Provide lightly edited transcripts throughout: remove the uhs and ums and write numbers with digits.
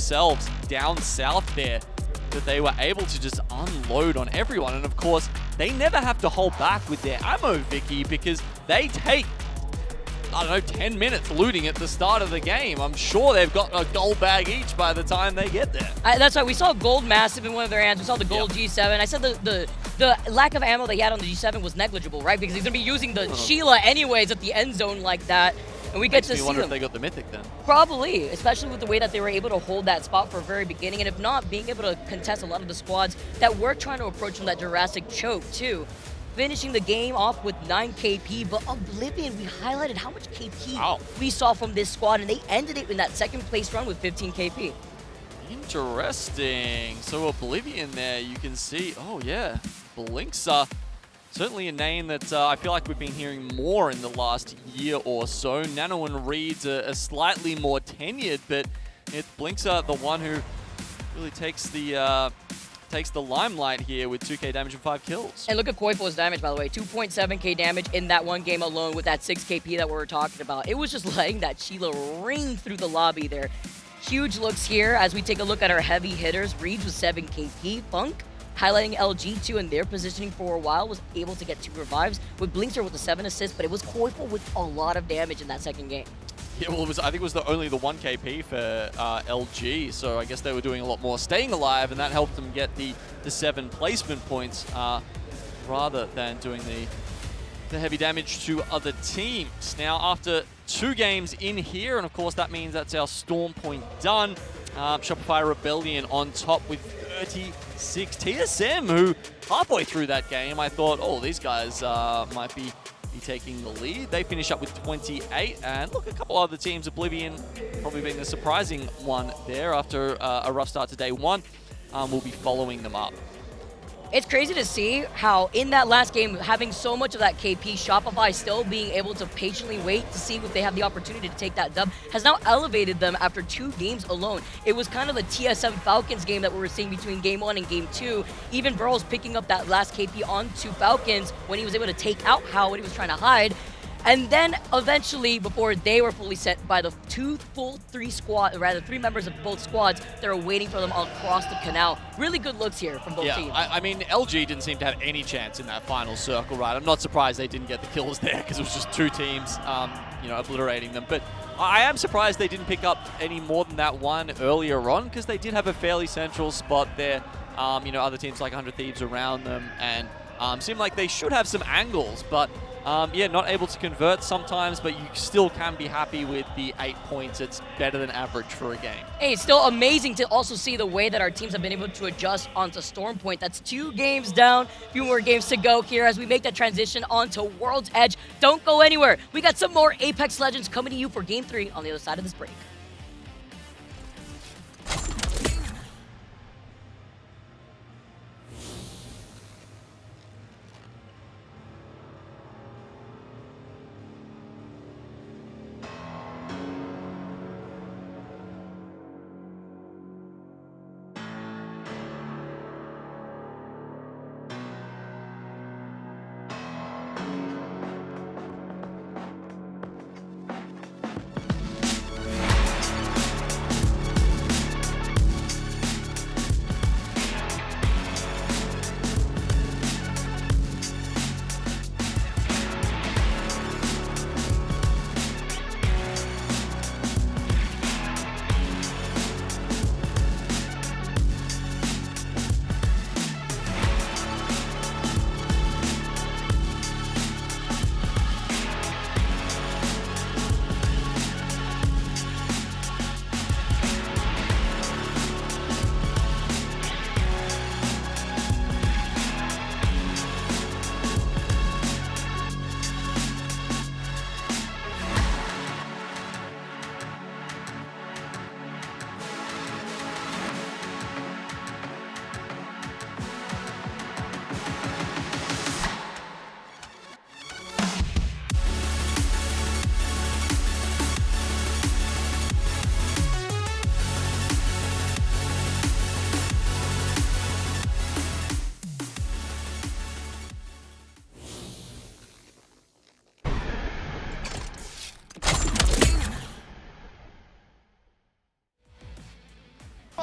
themselves down south there that they were able to just unload on everyone. And of course, they never have to hold back with their ammo, Vicky, because they take, I don't know, 10 minutes looting at the start of the game. I'm sure they've got a gold bag each by the time they get there. That's right. We saw gold massive in one of their hands. We saw the gold G7. I said the lack of ammo they had on the G7 was negligible, right? Because he's going to be using the Sheila anyways at the end zone like that. And we get to see wonder them. if they got the Mythic then. Probably, especially with the way that they were able to hold that spot for the very beginning. And if not, being able to contest a lot of the squads that were trying to approach from that Jurassic choke too. Finishing the game off with 9 KP, but Oblivion, we highlighted how much KP we saw from this squad, and they ended it in that second place run with 15 KP. Interesting. So Oblivion there, you can see, oh yeah, Blinksa. Certainly a name that I feel like we've been hearing more in the last year or so. Nano and Reed's are slightly more tenured, but it's Blinksa, the one who really takes the limelight here with 2k damage and 5 kills. And look at Koifo's damage, by the way. 2.7k damage in that one game alone with that 6 KP that we were talking about. It was just letting that Sheila ring through the lobby there. Huge looks here as we take a look at our heavy hitters. Reeds with 7 KP. Funk highlighting LG2 and their positioning for a while, was able to get 2 revives with Blinkster with the 7 assists, but it was Koifo with a lot of damage in that second game. Yeah, well, I think it was only the 1 KP for LG, so I guess they were doing a lot more staying alive, and that helped them get the 7 placement points rather than doing the heavy damage to other teams. Now, after 2 games in here, and of course that means that's our Storm point done, Shopify Rebellion on top with 36. TSM, who halfway through that game, I thought, oh, these guys might be taking the lead. They finish up with 28, and look, a couple other teams, Oblivion probably being the surprising one there after a rough start to day 1, will be following them up. It's crazy to see how in that last game, having so much of that KP, Shopify still being able to patiently wait to see if they have the opportunity to take that dub, has now elevated them after 2 games alone. It was kind of the TSM Falcons game that we were seeing between game 1 and game 2. Even Burrows picking up that last KP onto Falcons when he was able to take out Hao when he was trying to hide. And then eventually, before they were fully set by the 3 members of both squads that are waiting for them across the canal. Really good looks here from both teams. I mean, LG didn't seem to have any chance in that final circle, right? I'm not surprised they didn't get the kills there because it was just 2 teams, obliterating them. But I am surprised they didn't pick up any more than that one earlier on because they did have a fairly central spot there. Other teams like 100 Thieves around them and seemed like they should have some angles, but not able to convert sometimes, but you still can be happy with the 8 points. It's better than average for a game. Hey, it's still amazing to also see the way that our teams have been able to adjust onto Storm Point. That's 2 games down, a few more games to go here as we make that transition onto World's Edge. Don't go anywhere. We got some more Apex Legends coming to you for Game 3 on the other side of this break.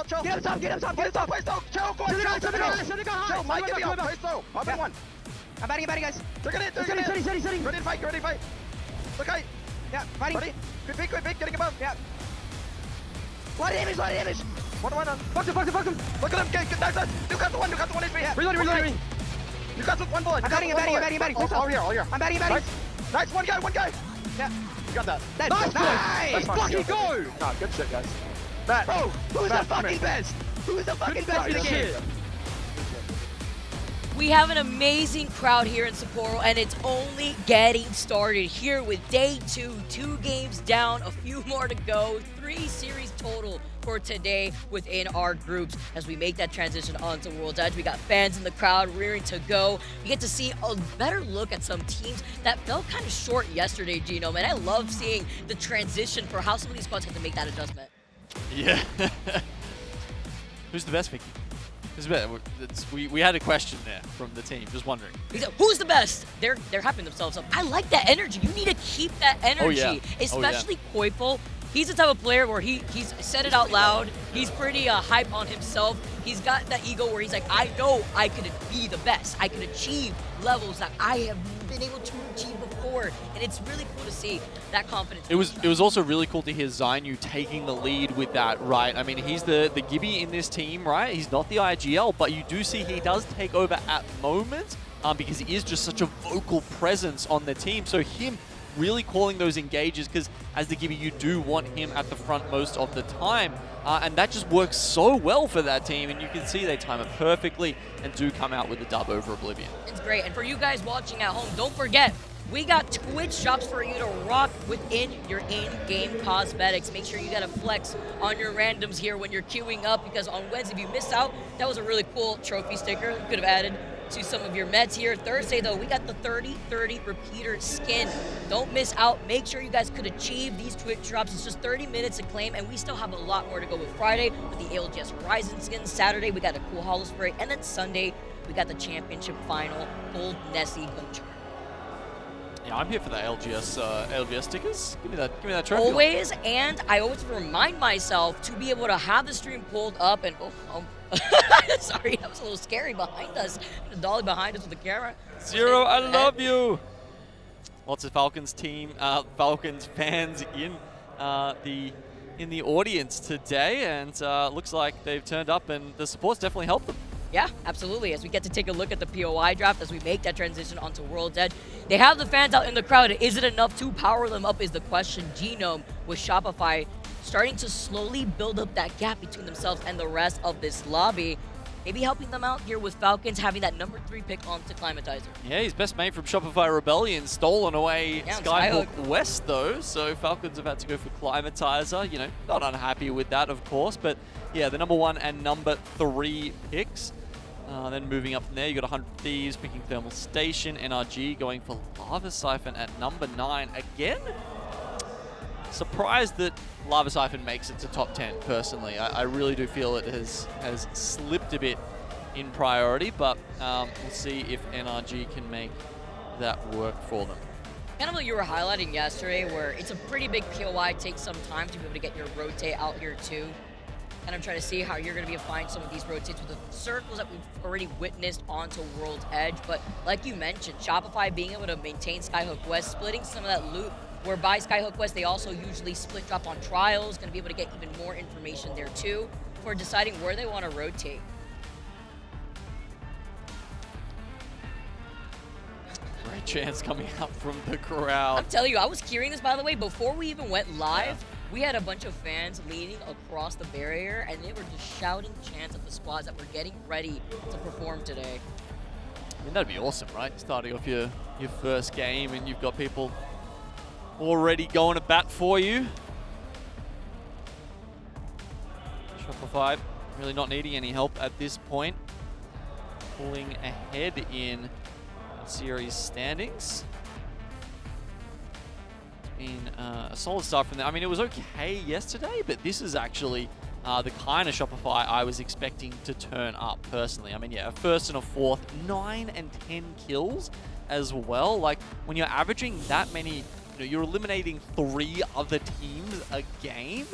chill. Get him top, get him top, get him top. Play slow, chill, go on, Should chill, have gone high. chill, Mike, give me up, play slow, pop in one. I'm batting, guys. They're gonna hit, Setting. ready to fight, Okay, Yeah, fighting. ready, good pick, getting above. Yeah. Lot of damage. 1-1 on. Fuck him. Look at him, get nice. Newcastle 1 HP. Yeah. Reloading. Newcastle 1 bullet. I'm batting. All here. I'm batting. Nice, one guy. Yeah. You got that. Nice. Let's Fucking go. Nah, good shit, guys. Matt, Bro, who's Matt, the fucking best? Who's the fucking best in the game? We have an amazing crowd here in Sapporo, and it's only getting started here with day 2. 2 games down, a few more to go. 3 series total for today within our groups as we make that transition onto World's Edge. We got fans in the crowd rearing to go. We get to see a better look at some teams that fell kind of short yesterday, Gino, and I love seeing the transition for how some of these squads had to make that adjustment. Yeah. Who's the best, Vicky? Who's the best? We had a question there from the team. Just wondering. He said, who's the best? They're hyping themselves up. I like that energy. You need to keep that energy, especially Koifel. He's the type of player where he's said it out loud. He's pretty hype on himself. He's got that ego where he's like, I know I could be the best. I could achieve levels that I have been able to achieve before, and it's really cool to see that confidence. It was also really cool to hear Zainu taking the lead with that, right? I mean, he's the Gibby in this team, right? He's not the IGL, but you do see he does take over at moments because he is just such a vocal presence on the team. So him really calling those engages, because as the Gibby, you do want him at the front most of the time. And that just works so well for that team, and you can see they time it perfectly and do come out with the dub over Oblivion. It's great, and for you guys watching at home, don't forget, we got Twitch shops for you to rock within your in-game cosmetics. Make sure you got a flex on your randoms here when you're queuing up, because on Wednesday, if you missed out, that was a really cool trophy sticker you could have added to some of your meds here. Thursday, though, we got the 30-30 repeater skin. Don't miss out. Make sure you guys could achieve these Twitch drops. It's just 30 minutes to claim, and we still have a lot more to go with Friday with the ALGS Horizon skin. Saturday, we got a cool holo spray, and then Sunday, we got the championship final, Gold Nessie Gunchar. Yeah, I'm here for the LGS stickers. Give me that trophy. Always, and I always remind myself to be able to have the stream pulled up and sorry, that was a little scary behind us. The dolly behind us with the camera. Z-o-o, I love you. Lots of Falcons Falcons fans in the audience today, and looks like they've turned up, and the support's definitely helped them. Yeah, absolutely. As we get to take a look at the POI draft, as we make that transition onto World's Edge, they have the fans out in the crowd. Is it enough to power them up is the question. Genome with Shopify starting to slowly build up that gap between themselves and the rest of this lobby. Maybe helping them out here with Falcons having that number 3 pick onto Climatizer. Yeah, his best mate from Shopify Rebellion stolen away Skyhook Skyhook West, though. So Falcons have had to go for Climatizer. You know, not unhappy with that, of course. But yeah, the number 1 and number 3 picks. Then moving up from there, you got 100 Thieves picking Thermal Station. NRG going for Lava Siphon at number 9. Again, surprised that Lava Siphon makes it to top 10, personally. I really do feel it has slipped a bit in priority, but we'll see if NRG can make that work for them. Kind of what you were highlighting yesterday, where it's a pretty big POI, takes some time to be able to get your rotate out here too. And I'm trying to see how you're going to be applying some of these rotates with the circles that we've already witnessed onto World's Edge. But like you mentioned, Shopify being able to maintain Skyhook West, splitting some of that loot, where by Skyhook West, they also usually split drop on trials, going to be able to get even more information there too for deciding where they want to rotate. Great chance coming up from the crowd. I'm telling you, I was hearing this, by the way, before we even went live. Yeah. We had a bunch of fans leaning across the barrier, and they were just shouting chants at the squads that were getting ready to perform today. I mean, that'd be awesome, right? Starting off your first game, and you've got people already going to bat for you. Shopify really not needing any help at this point. Pulling ahead in series standings. In a solid start from there. I mean, it was okay yesterday, but this is actually the kind of Shopify I was expecting to turn up personally. I mean, yeah, a first and a fourth, 9 and 10 kills as well. Like, when you're averaging that many, you know, you're eliminating 3 other teams a game.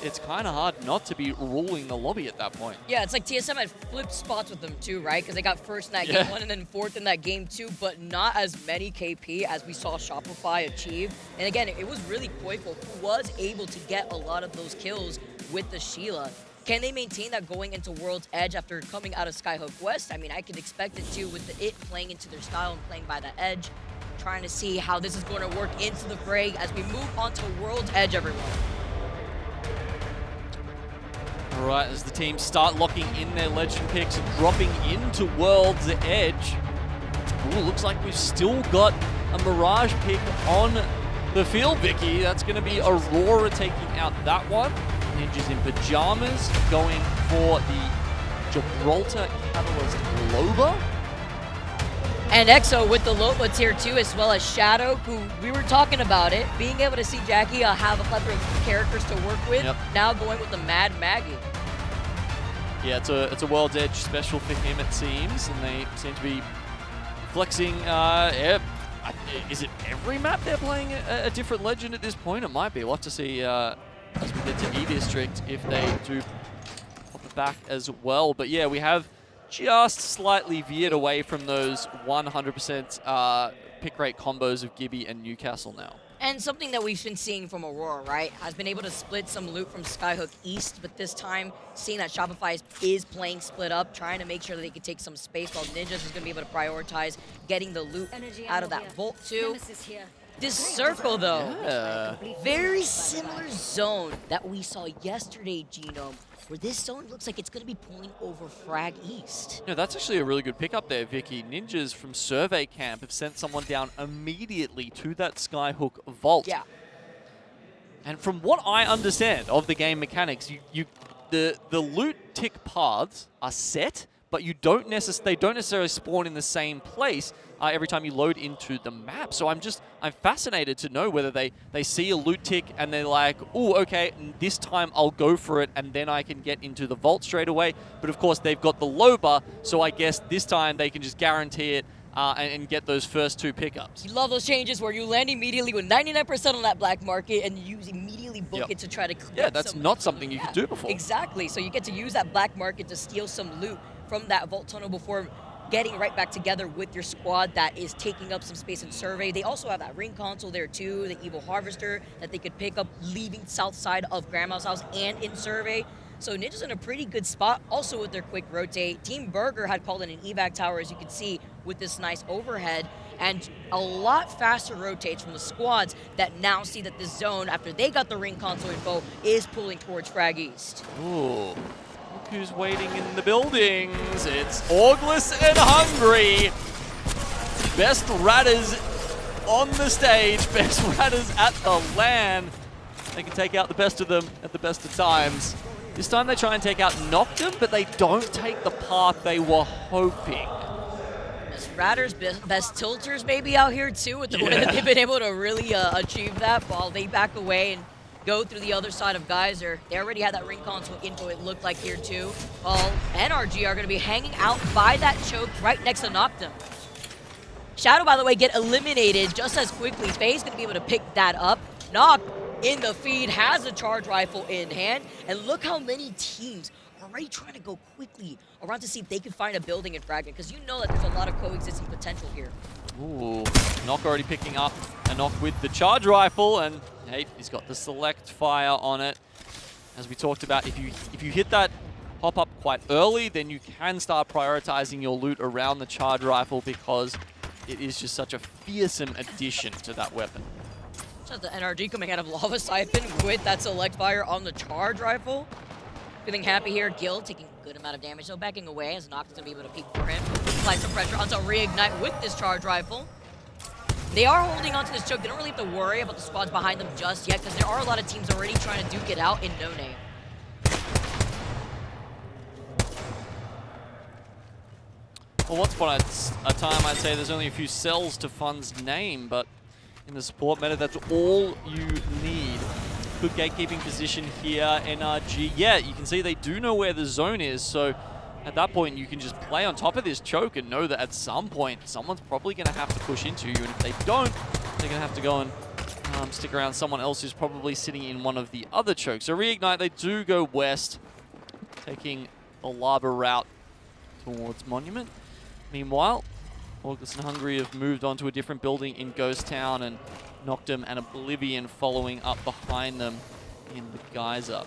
it's kind of hard not to be ruling the lobby at that point. Yeah, it's like TSM had flipped spots with them too, right? Because they got first in that game 1 and then fourth in that game 2, but not as many KP as we saw Shopify achieve. And again, it was really Koifo who was able to get a lot of those kills with the Sheila. Can they maintain that going into World's Edge after coming out of Skyhook West? I mean, I could expect it to with it playing into their style and playing by the edge. Trying to see how this is going to work into the fray as we move on to World's Edge, everyone. All right, as the teams start locking in their legend picks and dropping into World's Edge. Ooh, looks like we've still got a Mirage pick on the field, Vicky. That's going to be Aurora taking out that one. Ninjas in pajamas going for the Gibraltar Catalyst Loba. And EXO with the Loba tier 2, as well as Shadow, who we were talking about it. Being able to see Jackie have a plethora of characters to work with. Yep. Now going with the Mad Maggie. Yeah, it's a World's Edge special for him, it seems, and they seem to be flexing. Is it every map they're playing a different legend at this point? It might be. We'll have to see as we get to E-District if they do pop it back as well. But yeah, we have just slightly veered away from those 100% pick rate combos of Gibby and Newcastle now. And something that we've been seeing from Aurora, right, has been able to split some loot from Skyhook East, but this time seeing that Shopify is playing split up, trying to make sure that they can take some space, while Ninjas is going to be able to prioritize getting the loot out of that Vault 2. This circle, though, very similar zone that we saw yesterday, Genome, where this zone looks like it's going to be pulling over Frag East. No, that's actually a really good pickup there, Vicky. Ninjas from Survey Camp have sent someone down immediately to that Skyhook Vault. Yeah. And from what I understand of the game mechanics, the loot tick paths are set, but they don't necessarily spawn in the same place every time you load into the map. So I'm fascinated to know whether they see a loot tick and they're like, oh, okay, this time I'll go for it and then I can get into the vault straight away. But of course they've got the Loba, so I guess this time they can just guarantee it and get those first 2 pickups. You love those changes where you land immediately with 99% on that black market and you immediately book it to try to collect. Yeah, that's not something you could do before. Exactly, so you get to use that black market to steal some loot from that vault tunnel before getting right back together with your squad that is taking up some space in Survey. They also have that ring console there too, the Evil Harvester that they could pick up leaving south side of Grandma's house and in Survey. So Ninja's in a pretty good spot, also with their quick rotate. Team Burger had called in an evac tower, as you can see, with this nice overhead, and a lot faster rotates from the squads that now see that this zone, after they got the ring console info, is pulling towards Frag East. Ooh. Look who's waiting in the buildings. It's Orgless and Hungry. Best Ratters on the stage. Best Ratters at the LAN. They can take out the best of them at the best of times. This time they try and take out Noctum, but they don't take the path they were hoping. Best Ratters, best Tilters maybe out here too, with the way that they've been able to really achieve that while they back away and go through the other side of Geyser. They already had that ring console info, it looked like here too. While NRG are going to be hanging out by that choke right next to Noctum. Shadow, by the way, get eliminated just as quickly. Faye's going to be able to pick that up. Noct in the feed has a charge rifle in hand. And look how many teams are already trying to go quickly around to see if they can find a building in Fragment, because you know that there's a lot of coexisting potential here. Ooh, Noct already picking up a Noct with the charge rifle, and hey, he's got the select fire on it. As we talked about, if you hit that hop up quite early, then you can start prioritizing your loot around the charge rifle, because it is just such a fearsome addition to that weapon. Just the NRG coming out of Lava Siphon with that select fire on the charge rifle. Feeling happy here. Gil taking a good amount of damage, so backing away as Noct's going to be able to peek for him. Apply some pressure onto Reignite with this charge rifle. They are holding onto this choke. They don't really have to worry about the squads behind them just yet, because there are a lot of teams already trying to duke it out in No Name. Well, once upon a time, I'd say there's only a few cells to Fun's name, but in the support meta, that's all you need. Good gatekeeping position here, NRG. Yeah, you can see they do know where the zone is, so at that point, you can just play on top of this choke and know that at some point, someone's probably going to have to push into you, and if they don't, they're going to have to go and stick around someone else who's probably sitting in one of the other chokes. So Reignite, they do go west, taking the lava route towards Monument. Meanwhile, ALGS and Hungary have moved on to a different building in Ghost Town, and Noctum and Oblivion following up behind them in the Geyser.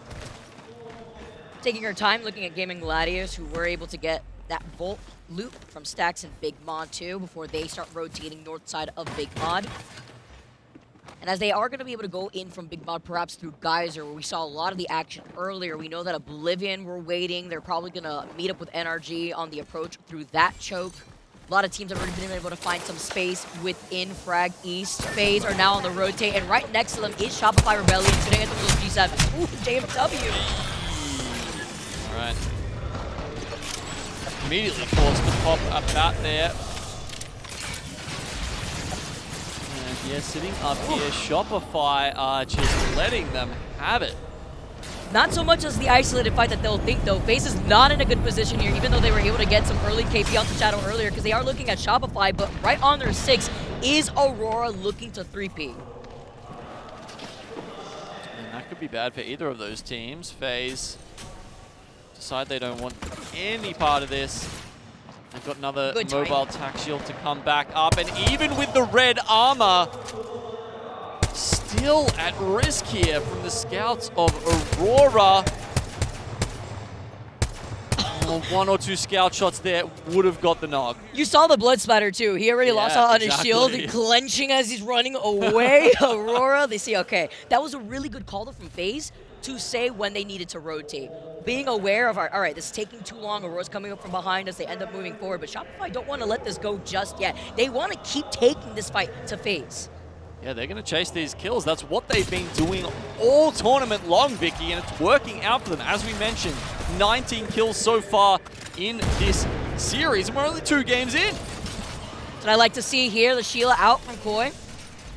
Taking our time looking at Gaming Gladius, who were able to get that Volt loop from Stacks and Big Mod too before they start rotating north side of Big Mod. And as they are going to be able to go in from Big Mod, perhaps through Geyser, where we saw a lot of the action earlier. We know that Oblivion were waiting. They're probably going to meet up with NRG on the approach through that choke. A lot of teams have already been able to find some space within Frag East. FaZe are now on the rotate, and right next to them is Shopify Rebellion sitting at those G7. Ooh, JMW. All right. Immediately forced to pop up out there. And yeah, sitting up here, Shopify are just letting them have it. Not so much as the isolated fight that they'll think, though. FaZe is not in a good position here, even though they were able to get some early KP onto Shadow earlier, because they are looking at Shopify, but right on their 6 is Aurora looking to 3P. And that could be bad for either of those teams. FaZe decide they don't want any part of this. They've got another mobile tack shield to come back up, and even with the red armor, still at risk here from the scouts of Aurora. One or two scout shots there would have got the nog. You saw the blood splatter too. He already lost out on his shield, clenching as he's running away. Aurora, they see, okay, that was a really good call though from FaZe to say when they needed to rotate. Being aware of, all right, this is taking too long. Aurora's coming up from behind us. They end up moving forward, but Shopify don't want to let this go just yet. They want to keep taking this fight to FaZe. Yeah, they're going to chase these kills. That's what they've been doing all tournament long, Vicky, and it's working out for them. As we mentioned, 19 kills so far in this series, and we're only 2 games in. That's what I like to see here. The Sheila out from Koi.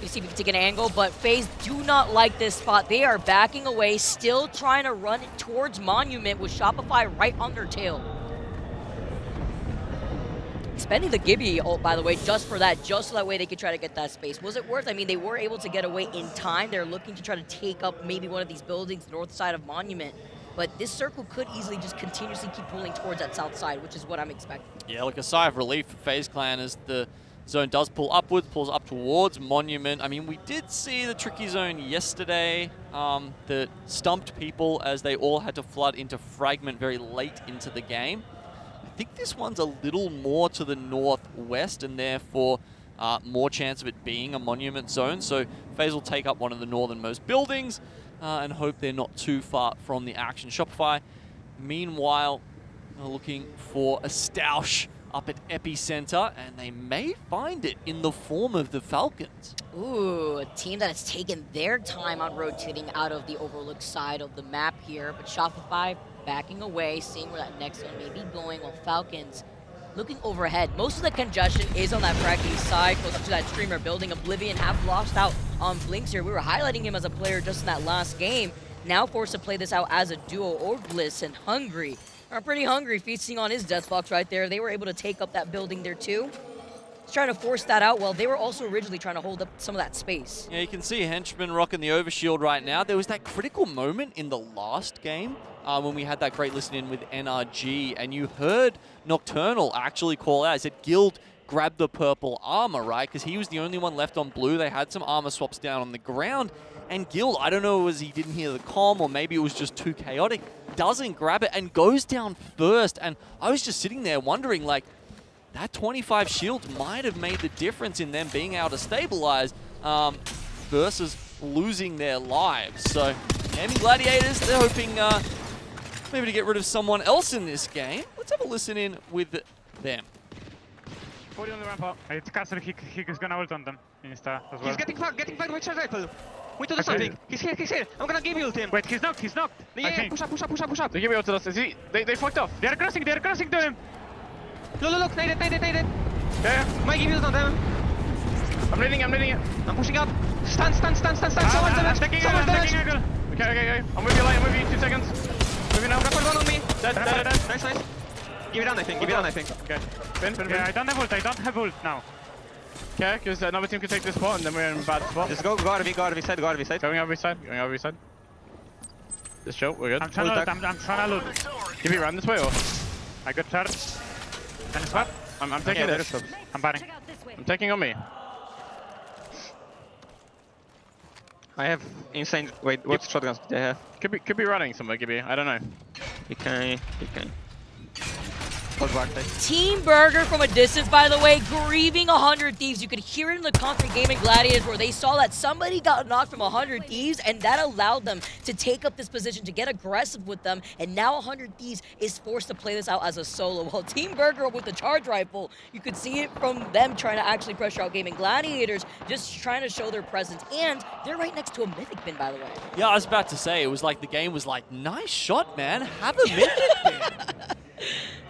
You see if we can take an angle, but FaZe do not like this spot. They are backing away, still trying to run it towards Monument with Shopify right on their tail. Spending the Gibby ult, by the way, just for that, just so that way they could try to get that space. Was it worth? I mean, they were able to get away in time. They're looking to try to take up maybe one of these buildings, north side of Monument. But this circle could easily just continuously keep pulling towards that south side, which is what I'm expecting. Yeah, like a sigh of relief for FaZe Clan as the zone does pull upwards, pulls up towards Monument. I mean, we did see the tricky zone yesterday that stumped people as they all had to flood into Fragment very late into the game. I think this one's a little more to the northwest and therefore more chance of it being a Monument zone. So FaZe will take up one of the northernmost buildings and hope they're not too far from the action. Shopify, meanwhile, are looking for a Stausch up at Epicenter, and they may find it in the form of the Falcons. Ooh, a team that has taken their time on rotating out of the overlooked side of the map here, but Shopify backing away, seeing where that next one may be going, while Falcons looking overhead. Most of the congestion is on that Frag East side, close up to that streamer building. Oblivion have lost out on Blinks here. We were highlighting him as a player just in that last game. Now forced to play this out as a duo. ALGS and Hungry are pretty hungry, feasting on his death box right there. They were able to take up that building there too. He's trying to force that out. Well, they were also originally trying to hold up some of that space. Yeah, you can see Henchman rocking the overshield right now. There was that critical moment in the last game when we had that great listen-in with NRG, and you heard Nocturnal actually call out. He said, Guild grabbed the purple armor, right? Because he was the only one left on blue. They had some armor swaps down on the ground. And Guild, I don't know, was he didn't hear the comm or maybe it was just too chaotic, doesn't grab it and goes down first. And I was just sitting there wondering, like, that 25 shield might have made the difference in them being able to stabilize versus losing their lives. So, Gaming Gladiators, they're hoping maybe to get rid of someone else in this game. Let's have a listen in with them. 40 on the ramp up. It's Castle, he's gonna ult on them. Insta as well. He's getting fucked by charge rifle. Wait to do something. He's here. I'm gonna give you ult him. Wait, he's knocked. Yeah, push up. They give me ult to us. They fucked off. They're crossing to him. Look, naded. Yeah. My give you ult on them. I'm leading it. I'm pushing up. Stun. Someone's I'm taking angle. Okay. I'm with you, 2 seconds. Moving now. Grapple one on me. Dead. Nice. Give it down, I think. Okay. Win. Yeah, I don't have ult now. care, because another team can take this spot and then we're in a bad spot. Just go RV side, go RV side. Going over side, going over side. Just chill, we're good. I'm trying to loot, I'm trying to loot. Give me run this way or? I got third. Can you swap? I'm taking Yeah, this. I'm batting. I'm taking on me. I have insane. Wait, what shotguns do they have? Could be running somewhere, Gibby. I don't know. He can. Hold back, Team Burger from a distance, by the way, grieving 100 Thieves. You could hear it in the Concrete Gaming Gladiators where they saw that somebody got knocked from 100 Thieves, and that allowed them to take up this position, to get aggressive with them, and now 100 Thieves is forced to play this out as a solo. While Team Burger with the charge rifle, you could see it from them trying to actually pressure out Gaming Gladiators, just trying to show their presence, and they're right next to a Mythic bin, by the way. Yeah, I was about to say, it was like the game was like, nice shot, man. Have a Mythic bin.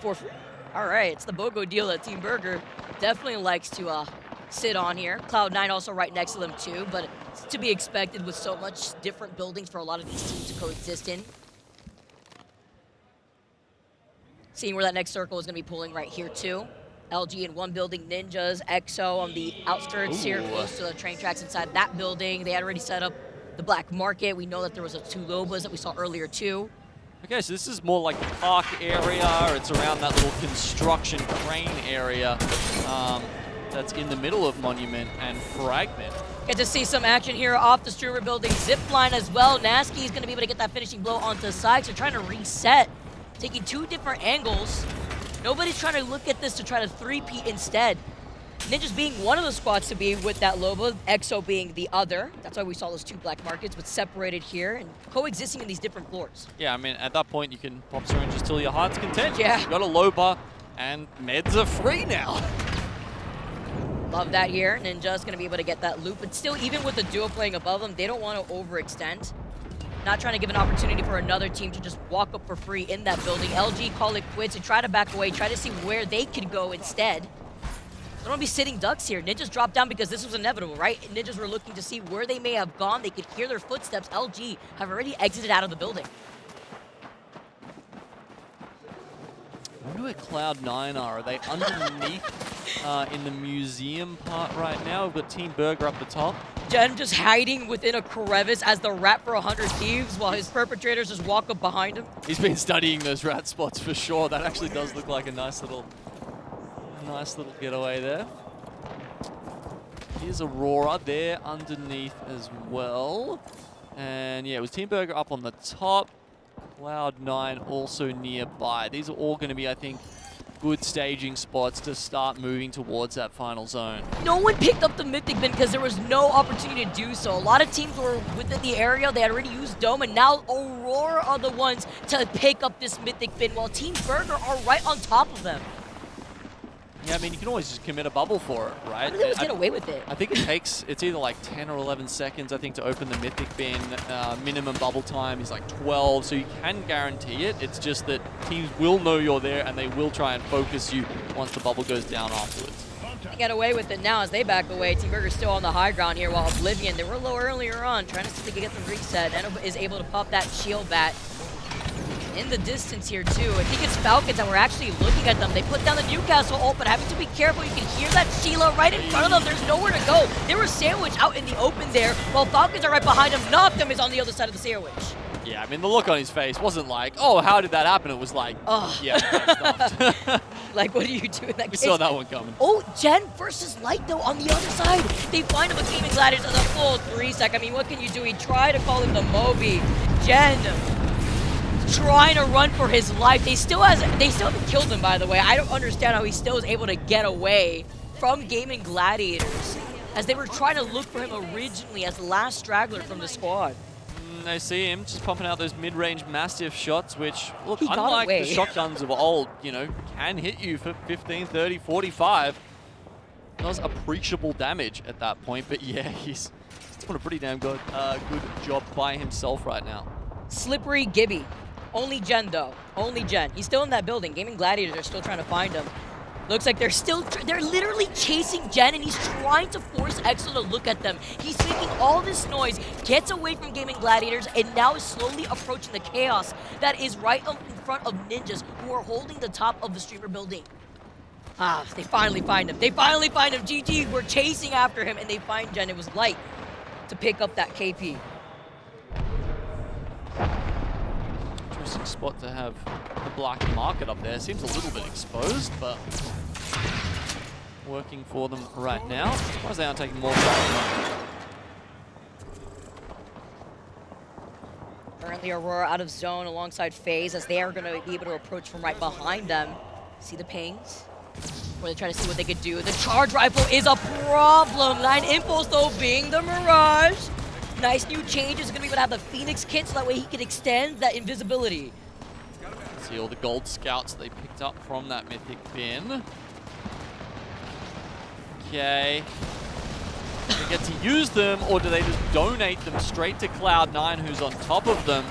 For free. All right, it's the BOGO deal that Team Burger definitely likes to sit on here. Cloud9 also right next to them too, but it's to be expected with so much different buildings for a lot of these teams to coexist in. Seeing where that next circle is going to be pulling right here too. LG in one building, Ninjas, EXO on the outskirts here, close to the train tracks inside that building. They had already set up the black market. We know that there was a 2 Lobas that we saw earlier too. Okay, so this is more like the park area. It's around that little construction crane area that's in the middle of Monument and Fragment. Get to see some action here off the streamer building. Zipline as well. Nasky is going to be able to get that finishing blow onto Sykes. They're trying to reset, taking 2 different angles. Nobody's trying to look at this to try to 3-peat instead. Ninjas being one of the squads to be with that Loba, EXO being the other. That's why we saw those 2 black markets, but separated here and coexisting in these different floors. Yeah, I mean, at that point, you can pop syringes till your heart's content. Yeah. You've got a Loba, and meds are free now. Love that here. Ninja's going to be able to get that loop, but still, even with the duo playing above them, they don't want to overextend. Not trying to give an opportunity for another team to just walk up for free in that building. LG call it quits and try to back away, try to see where they could go instead. They don't be sitting ducks here. Ninjas dropped down because this was inevitable, right? Ninjas were looking to see where they may have gone. They could hear their footsteps. LG have already exited out of the building. I wonder where Cloud9 are. Are they underneath in the museum part right now? We've got Team Burger up the top. Jen just hiding within a crevice as the rat for 100 Thieves while his perpetrators just walk up behind him. He's been studying those rat spots for sure. That actually does look like a nice little getaway there. Here's Aurora there underneath as well. And yeah, it was Team Burger up on the top. Cloud9 also nearby. These are all going to be, I think, good staging spots to start moving towards that final zone. No one picked up the Mythic bin because there was no opportunity to do so. A lot of teams were within the area. They had already used Dome, and now Aurora are the ones to pick up this Mythic bin while Team Burger are right on top of them. Yeah, I mean, you can always just commit a bubble for it, right? How do they always get away with it? I think it takes, it's either like 10 or 11 seconds, I think, to open the Mythic bin. Minimum bubble time is like 12, so you can guarantee it. It's just that teams will know you're there, and they will try and focus you once the bubble goes down afterwards. They get away with it now as they back away. Team Burger's still on the high ground here, while Oblivion, they were low earlier on, trying to see if they could get the reset. And is able to pop that shield bat in the distance here too. I think it's Falcons that were actually looking at them. They put down the Newcastle ult, but having to be careful. You can hear that Sheila right in front of them. There's nowhere to go. They were sandwiched out in the open there, while Falcons are right behind him. Noctum is on the other side of the sandwich. Yeah, I mean, the look on his face wasn't like, oh, how did that happen? It was like, oh. Yeah, that's stuffed. Like, what do you do in that We case? saw that one coming. Oh, Jen versus Light, though, on the other side. They find him a Gaming Gladiators as a full 3-sec. I mean, what can you do? He tried to call him the Moby. Jen trying to run for his life. They still haven't killed him, by the way. I don't understand how he still is able to get away from Gaming Gladiators, as they were trying to look for him originally as the last straggler from the squad. I see him just pumping out those mid-range massive shots, which, look, He got unlike away. the shotguns of old, you know, can hit you for 15, 30, 45. Does appreciable damage at that point, but yeah, he's doing a pretty damn good job by himself right now. Slippery Gibby. Only Jen, though. Only Jen. He's still in that building. Gaming Gladiators are still trying to find him. Looks like they're literally chasing Jen, and he's trying to force EXO to look at them. He's making all this noise, gets away from Gaming Gladiators, and now is slowly approaching the chaos that is right up in front of Ninjas, who are holding the top of the streamer building. Ah, they finally find him. They finally find him. GG, we're chasing after him, and they find Jen. It was light to pick up that KP. Interesting spot to have the black market up there. Seems a little bit exposed, but working for them right now. Why is they aren't taking more time? Currently, Aurora out of zone alongside FaZe as they are going to be able to approach from right behind them. See the pings? Where they try to see what they could do. The charge rifle is a problem. 9 Impulse, though, being the Mirage. Nice new changes. Going to be able to have the Phoenix kit so that way he can extend that invisibility. See all the gold scouts they picked up from that mythic bin. Okay. Do they get to use them, or do they just donate them straight to Cloud9, who's on top of them?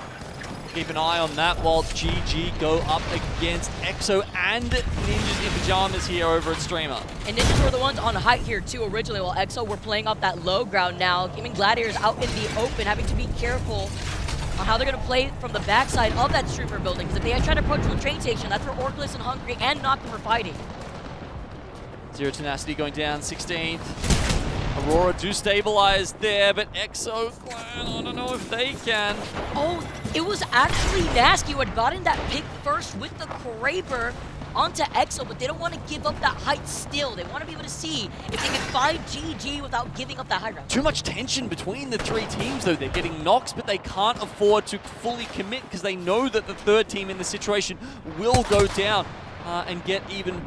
Keep an eye on that while GG go up against EXO and Ninjas in Pajamas here over at Streamer. And Ninjas were the ones on height here too originally, while EXO were playing off that low ground now. Gaming Gladiators out in the open, having to be careful on how they're going to play from the backside of that Streamer building. Because if they try to approach from the train station, that's where Orclus and Hungry and Noctum are fighting. Zero Tenacity going down 16th. Aurora do stabilize there, but EXO, I don't know if they can. Oh, it was actually Nasky who had gotten that pick first with the Kraber onto EXO, but they don't want to give up that height still. They want to be able to see if they can find GG without giving up that high ground. Too much tension between the three teams, though. They're getting knocks, but they can't afford to fully commit because they know that the third team in the situation will go down and get even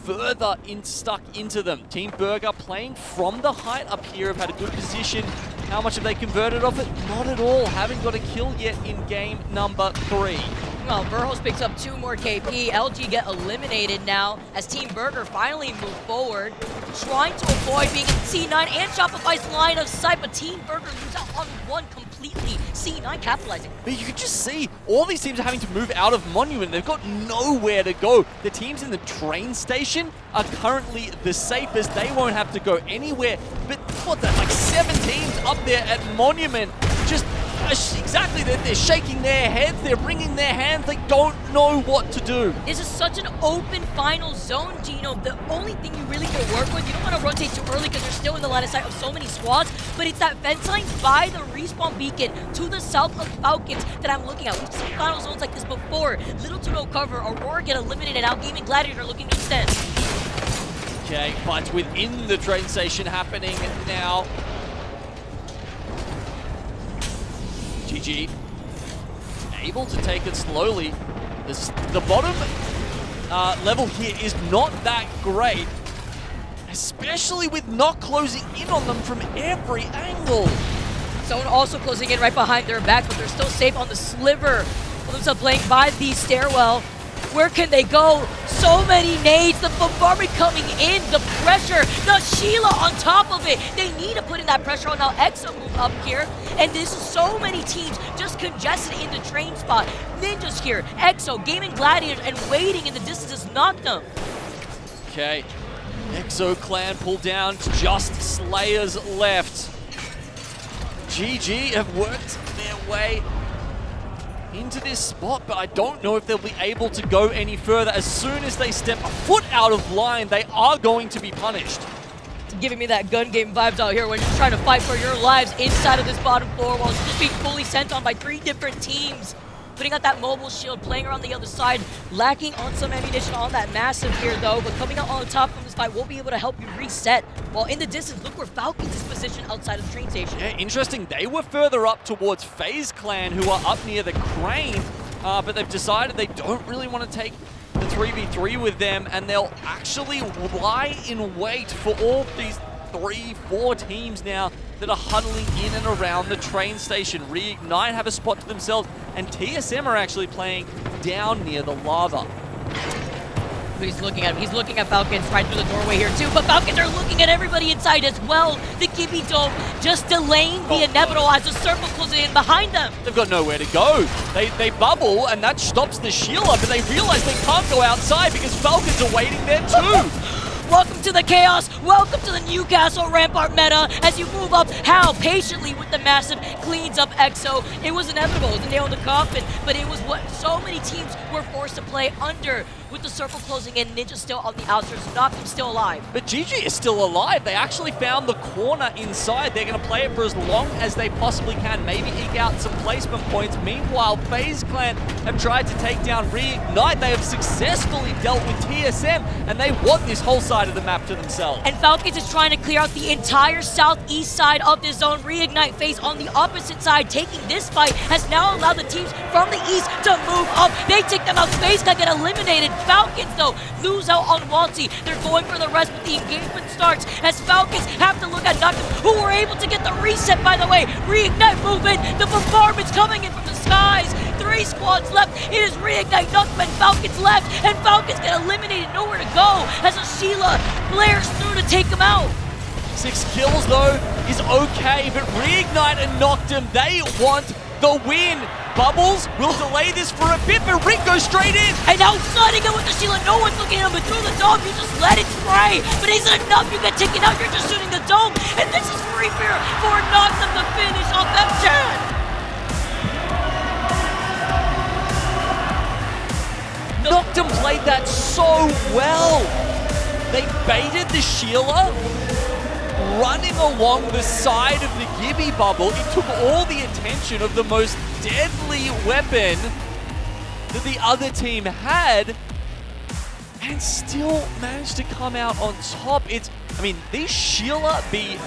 further stuck into them. Team Burger playing from the height up here have had a good position. How much have they converted off it? Not at all. Haven't got a kill yet in game number 3. Well, Verhos picks up 2 more KP. LG get eliminated now as Team Burger finally move forward, trying to avoid being in C9 and Shopify's line of sight, but Team Burger moves out on 1 completely. C9 capitalizing. But you can just see all these teams are having to move out of Monument. They've got nowhere to go. The teams in the train station are currently the safest. They won't have to go anywhere. But what the, like 7 teams up there at Monument, just exactly, they're shaking their heads, they're wringing their hands, they don't know what to do. This is such an open final zone, Gino. The only thing you really can work with, you don't want to rotate too early because you're still in the line of sight of so many squads, but it's that fence line by the respawn beacon to the south of Falcons that I'm looking at. We've seen final zones like this before. Little to no cover, Aurora get eliminated, now Gaming Gladiator looking to extend. Okay, fights within the train station happening now. GG able to take it slowly. The bottom level here is not that great, especially with not closing in on them from every angle. Zone also closing in right behind their back, but they're still safe on the sliver of themselves playing by the stairwell. Where can they go? So many nades, the bombardment coming in, the pressure, the Sheila on top of it. They need to put in that pressure on now. EXO move up here, and this is so many teams just congested in the train spot. Ninjas here, EXO, Gaming Gladiators, and waiting in the distance has knocked them. Okay, EXO clan pulled down, just Slayers left. GG have worked their way into this spot, but I don't know if they'll be able to go any further. As soon as they step a foot out of line, they are going to be punished. It's giving me that gun game vibes out here when you're trying to fight for your lives inside of this bottom floor while it's just being fully sent on by 3 different teams. Putting out that mobile shield, playing around the other side, lacking on some ammunition on that massive here though, but coming out on the top from this fight will be able to help you reset. While in the distance, look where Falcons is positioned outside of the train station. Yeah, interesting. They were further up towards FaZe Clan, who are up near the crane, but they've decided they don't really want to take the 3v3 with them, and they'll actually lie in wait for all these 3-4 teams now that are huddling in and around the train station. Reignite have a spot to themselves, and TSM are actually playing down near the lava. He's looking at him. He's looking at Falcons right through the doorway here too, but Falcons are looking at everybody inside as well. The Gibby Dome just delaying the inevitable as the circle closes in behind them. They've got nowhere to go. They bubble, and that stops the shield up, and they realize they can't go outside because Falcons are waiting there too. Welcome to the chaos. Welcome to the Newcastle Rampart meta as you move up. How patiently with the massive cleans up EXO. It was inevitable. It was a nail in the coffin, but it was what so many teams were forced to play under. with the circle closing in, Ninja still on the outskirts, Noctum still alive. But GG is still alive. They actually found the corner inside. They're going to play it for as long as they possibly can, maybe eke out some placement points. Meanwhile, FaZe Clan have tried to take down Reignite. They have successfully dealt with TSM, and they want this whole side of the map to themselves. And Falcons is trying to clear out the entire southeast side of this zone. Reignite FaZe on the opposite side, taking this fight, has now allowed the teams from the east to move up. They take them out. FaZe Clan get eliminated. Falcons, though, lose out on Waltzy. They're going for the rest, but the engagement starts as Falcons have to look at Noctum, who were able to get the reset, by the way. Reignite movement, the bombardment's coming in from the skies. 3 squads left. It is Reignite, Noctum, and Falcons left, and Falcons get eliminated, nowhere to go, as a Sheila blares through to take them out. 6 kills, though, is okay, but Reignite and Noctum, they want the win. Bubbles will delay this for a bit, but Rick goes straight in. And now sliding in with the Sheila, no one's looking at him, but through the dome, you just let it spray. But is it enough? You get taken out, you're just shooting the dome. And this is free fear for Noctum to finish off that Jan. Noctum played that so well. They baited the Sheila, running along the side of the Gibby bubble. It took all the attention of the most deadly weapon that the other team had, and still managed to come out on top. I mean, these Sheila B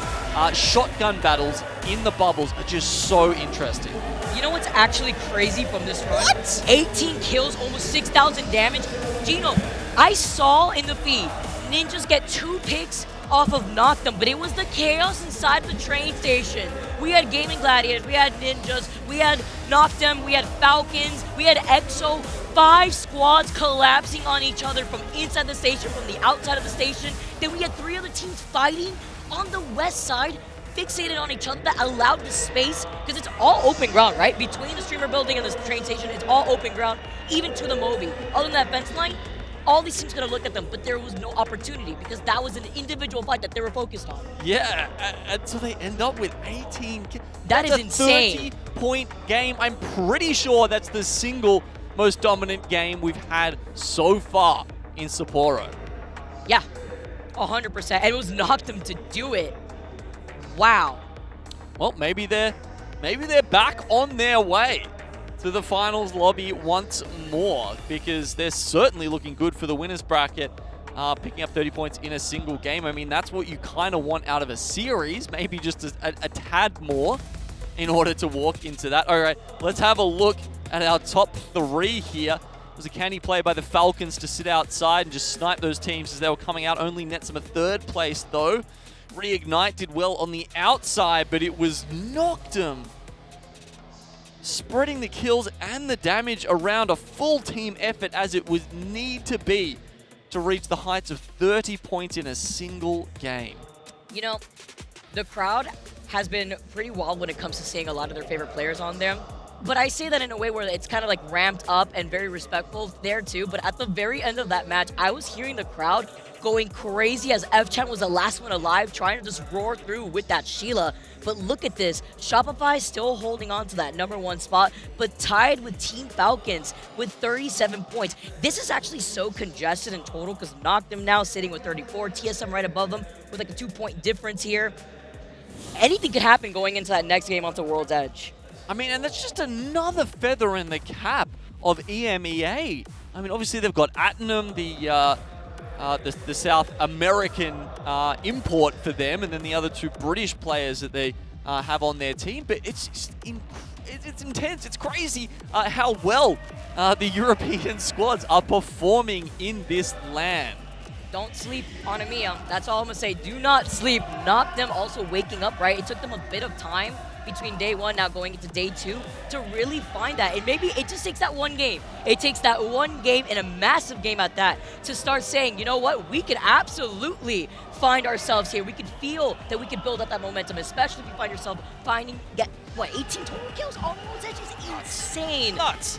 shotgun battles in the bubbles are just so interesting. You know what's actually crazy from this run? What? 18 kills, almost 6,000 damage. Gino, I saw in the feed, Ninjas get 2 picks off of Noctum, but it was the chaos inside the train station. We had Gaming Gladiators, we had Ninjas, we had Noctum, we had Falcons, we had EXO. 5 squads collapsing on each other from inside the station, from the outside of the station. Then we had 3 other teams fighting on the west side, fixated on each other, that allowed the space, because it's all open ground, right? Between the streamer building and the train station, it's all open ground, even to the Moby. Other than that fence line, all these teams gonna look at them, but there was no opportunity because that was an individual fight that they were focused on. Yeah, and so they end up with 18 kills. That is insane. 30-point game. I'm pretty sure that's the single most dominant game we've had so far in Sapporo. Yeah, 100%. And it was Noctum to do it. Wow. Well, maybe they're back on their way to the finals lobby once more, because they're certainly looking good for the winners bracket, picking up 30 points in a single game. I mean, that's what you kind of want out of a series, maybe just a tad more in order to walk into that. All right, let's have a look at our top 3 here. It was a canny play by the Falcons to sit outside and just snipe those teams as they were coming out. Only nets them a 3rd place, though. Reignite did well on the outside, but it was Noctum spreading the kills and the damage around, a full team effort as it would need to be to reach the heights of 30 points in a single game. You know, the crowd has been pretty wild when it comes to seeing a lot of their favorite players on there. But I say that in a way where it's kind of like ramped up and very respectful there too. But at the very end of that match, I was hearing the crowd going crazy as F-Chan was the last one alive, trying to just roar through with that Sheila. But look at this, Shopify still holding on to that #1 spot, but tied with Team Falcons with 37 points. This is actually so congested in total because Noctum now sitting with 34, TSM right above them with like a 2-point difference here. Anything could happen going into that next game onto World's Edge. I mean, and that's just another feather in the cap of EMEA. I mean, obviously they've got Attenum, the South American import for them, and then the other 2 British players that they have on their team. But it's just it's intense. It's crazy how well the European squads are performing in this land. Don't sleep on EMEA. That's all I'm going to say. Do not sleep. Noctum also waking up, right? It took them a bit of time between day 1 now going into day 2 to really find that. And maybe it just takes that 1 game. It takes that 1 game and a massive game at that to start saying, you know what, we could absolutely find ourselves here. We could feel that we could build up that momentum, especially if you find yourself get 18 total kills on World's Edge is insane. Nuts.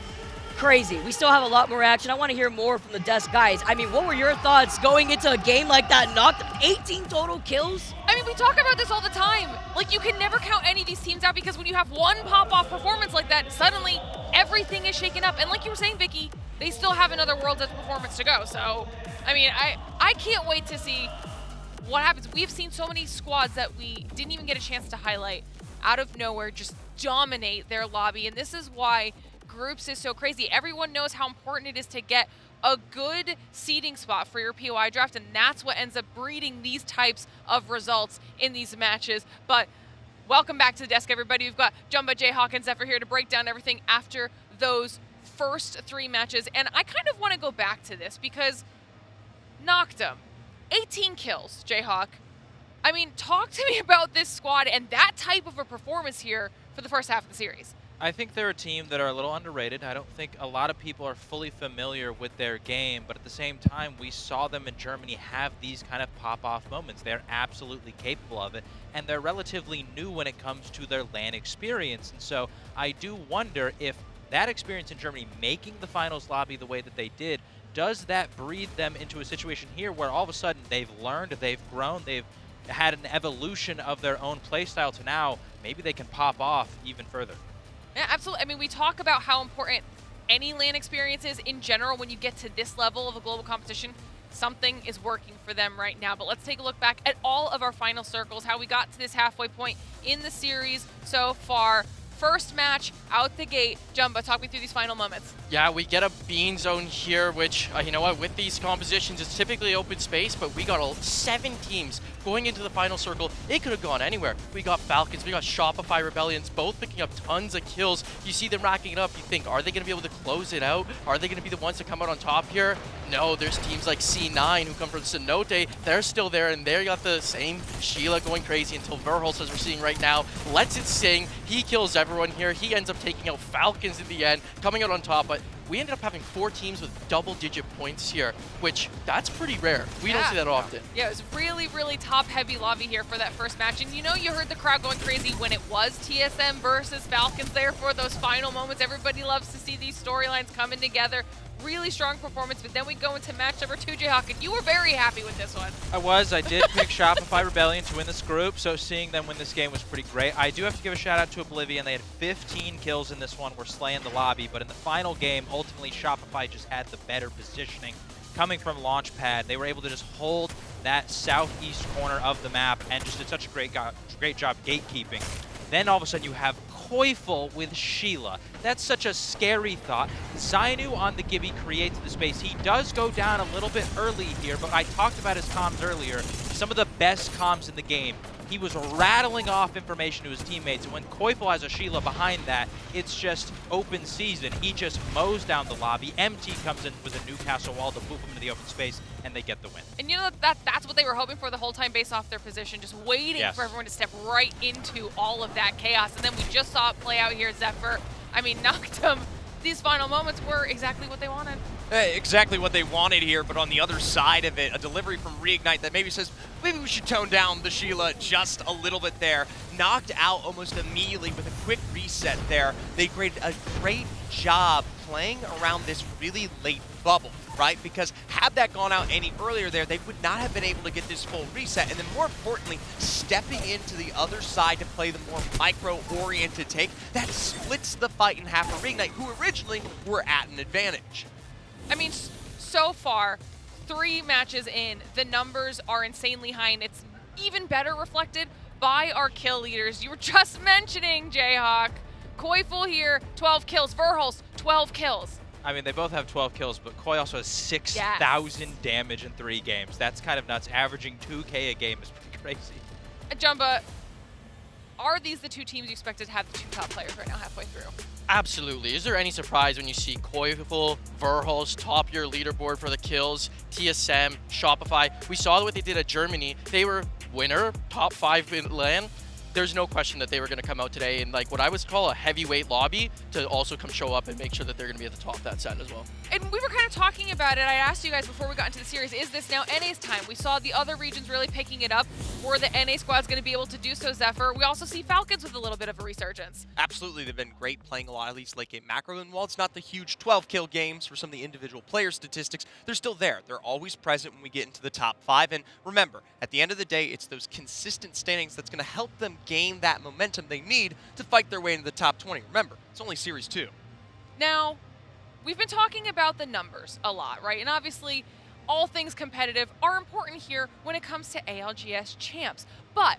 Crazy. We still have a lot more action. I want to hear more from the desk guys. I mean, what were your thoughts going into a game like that? Noctum, 18 total kills? I mean, we talk about this all the time. Like, you can never count any of these teams out because when you have one pop-off performance like that, suddenly everything is shaken up. And like you were saying, Vicky, they still have another World's Edge performance to go. So, I mean, I can't wait to see what happens. We've seen so many squads that we didn't even get a chance to highlight out of nowhere just dominate their lobby, and this is why groups is so crazy. Everyone knows how important it is to get a good seeding spot for your POI draft, and that's what ends up breeding these types of results in these matches. But welcome back to the desk, everybody. We've got Jumba, Jayhawk, and Zephyr here to break down everything after those first 3 matches, and I kind of want to go back to this because Noctum, 18 kills, Jayhawk. I mean, talk to me about this squad and that type of a performance here for the first half of the series. I think they're a team that are a little underrated. I don't think a lot of people are fully familiar with their game, but at the same time, we saw them in Germany have these kind of pop-off moments. They're absolutely capable of it, and they're relatively new when it comes to their LAN experience. And so I do wonder if that experience in Germany, making the finals lobby the way that they did, does that breed them into a situation here where all of a sudden they've learned, they've grown, they've had an evolution of their own playstyle to now maybe they can pop off even further. Yeah, absolutely. I mean, we talk about how important any LAN experience is in general when you get to this level of a global competition. Something is working for them right now. But let's take a look back at all of our final circles, how we got to this halfway point in the series so far. First match out the gate. Jumba, talk me through these final moments. Yeah, we get a bean zone here, which, you know what, with these compositions, it's typically open space, but we got 7 teams going into the final circle. It could have gone anywhere. We got Falcons, we got Shopify Rebellions, both picking up tons of kills. You see them racking it up, you think, are they going to be able to close it out? Are they going to be the ones to come out on top here? No, there's teams like C9 who come from Cenote. They're still there, and they got the same Sheila going crazy until Verholz, as we're seeing right now, lets it sing. He kills everyone here. He ends up taking out Falcons in the end, coming out on top, but we ended up having 4 teams with double-digit points here, which that's pretty rare. We don't see that often. Yeah, it was really, really top-heavy lobby here for that first match. And you know, you heard the crowd going crazy when it was TSM versus Falcons there for those final moments. Everybody loves to see these storylines coming together. Really strong performance, but then we go into match number 2, Jayhawk, and you were very happy with this one. I did pick Shopify Rebellion to win this group, so seeing them win this game was pretty great. I do have to give a shout out to Oblivion. They had 15 kills in this one, were slaying the lobby, but in the final game, ultimately Shopify just had the better positioning. Coming from Launchpad, they were able to just hold that southeast corner of the map and just did such a great job gatekeeping. Then all of a sudden you have Koifel with Sheila. That's such a scary thought. Zainu on the Gibby creates the space. He does go down a little bit early here, but I talked about his comms earlier. Some of the best comms in the game. He was rattling off information to his teammates, and when Koifel has a Sheila behind that, it's just open season. He just mows down the lobby. MT comes in with a Newcastle wall to boop him into the open space, and they get the win. And you know, that's what they were hoping for the whole time based off their position, just waiting for everyone to step right into all of that chaos. And then we just saw it play out here, Zephyr. I mean, Noctum, these final moments were exactly what they wanted. Exactly what they wanted here, but on the other side of it, a delivery from Reignite that maybe says, maybe we should tone down the Sheila just a little bit there. Knocked out almost immediately with a quick reset there. They did a great job playing around this really late bubble, right? Because had that gone out any earlier there, they would not have been able to get this full reset. And then more importantly, stepping into the other side to play the more micro-oriented take, that splits the fight in half for Reignite, who originally were at an advantage. I mean, so far, 3 matches in, the numbers are insanely high, and it's even better reflected by our kill leaders. You were just mentioning, Jayhawk. Koifel here, 12 kills. Verholz, 12 kills. I mean, they both have 12 kills, but Koi also has 6,000 damage in 3 games. That's kind of nuts. Averaging 2K a game is pretty crazy. Jumba, are these the 2 teams you expected to have the 2 top players right now halfway through? Absolutely. Is there any surprise when you see Koifel, Verholz top your leaderboard for the kills, TSM, Shopify? We saw what they did at Germany. They were winner, top 5 in LAN. There's no question that they were going to come out today in like what I would call a heavyweight lobby to also come show up and make sure that they're going to be at the top of that set as well. And we were kind of talking about it. I asked you guys before we got into the series, is this now NA's time? We saw the other regions really picking it up. Were the NA squads going to be able to do so, Zephyr? We also see Falcons with a little bit of a resurgence. Absolutely, they've been great playing a lot of these late game macro, and while it's not the huge 12 kill games for some of the individual player statistics, they're still there. They're always present when we get into the top 5, and remember, at the end of the day, it's those consistent standings that's going to help them gain that momentum they need to fight their way into the top 20. Remember, it's only Series 2. Now, we've been talking about the numbers a lot, right? And obviously, all things competitive are important here when it comes to ALGS champs. But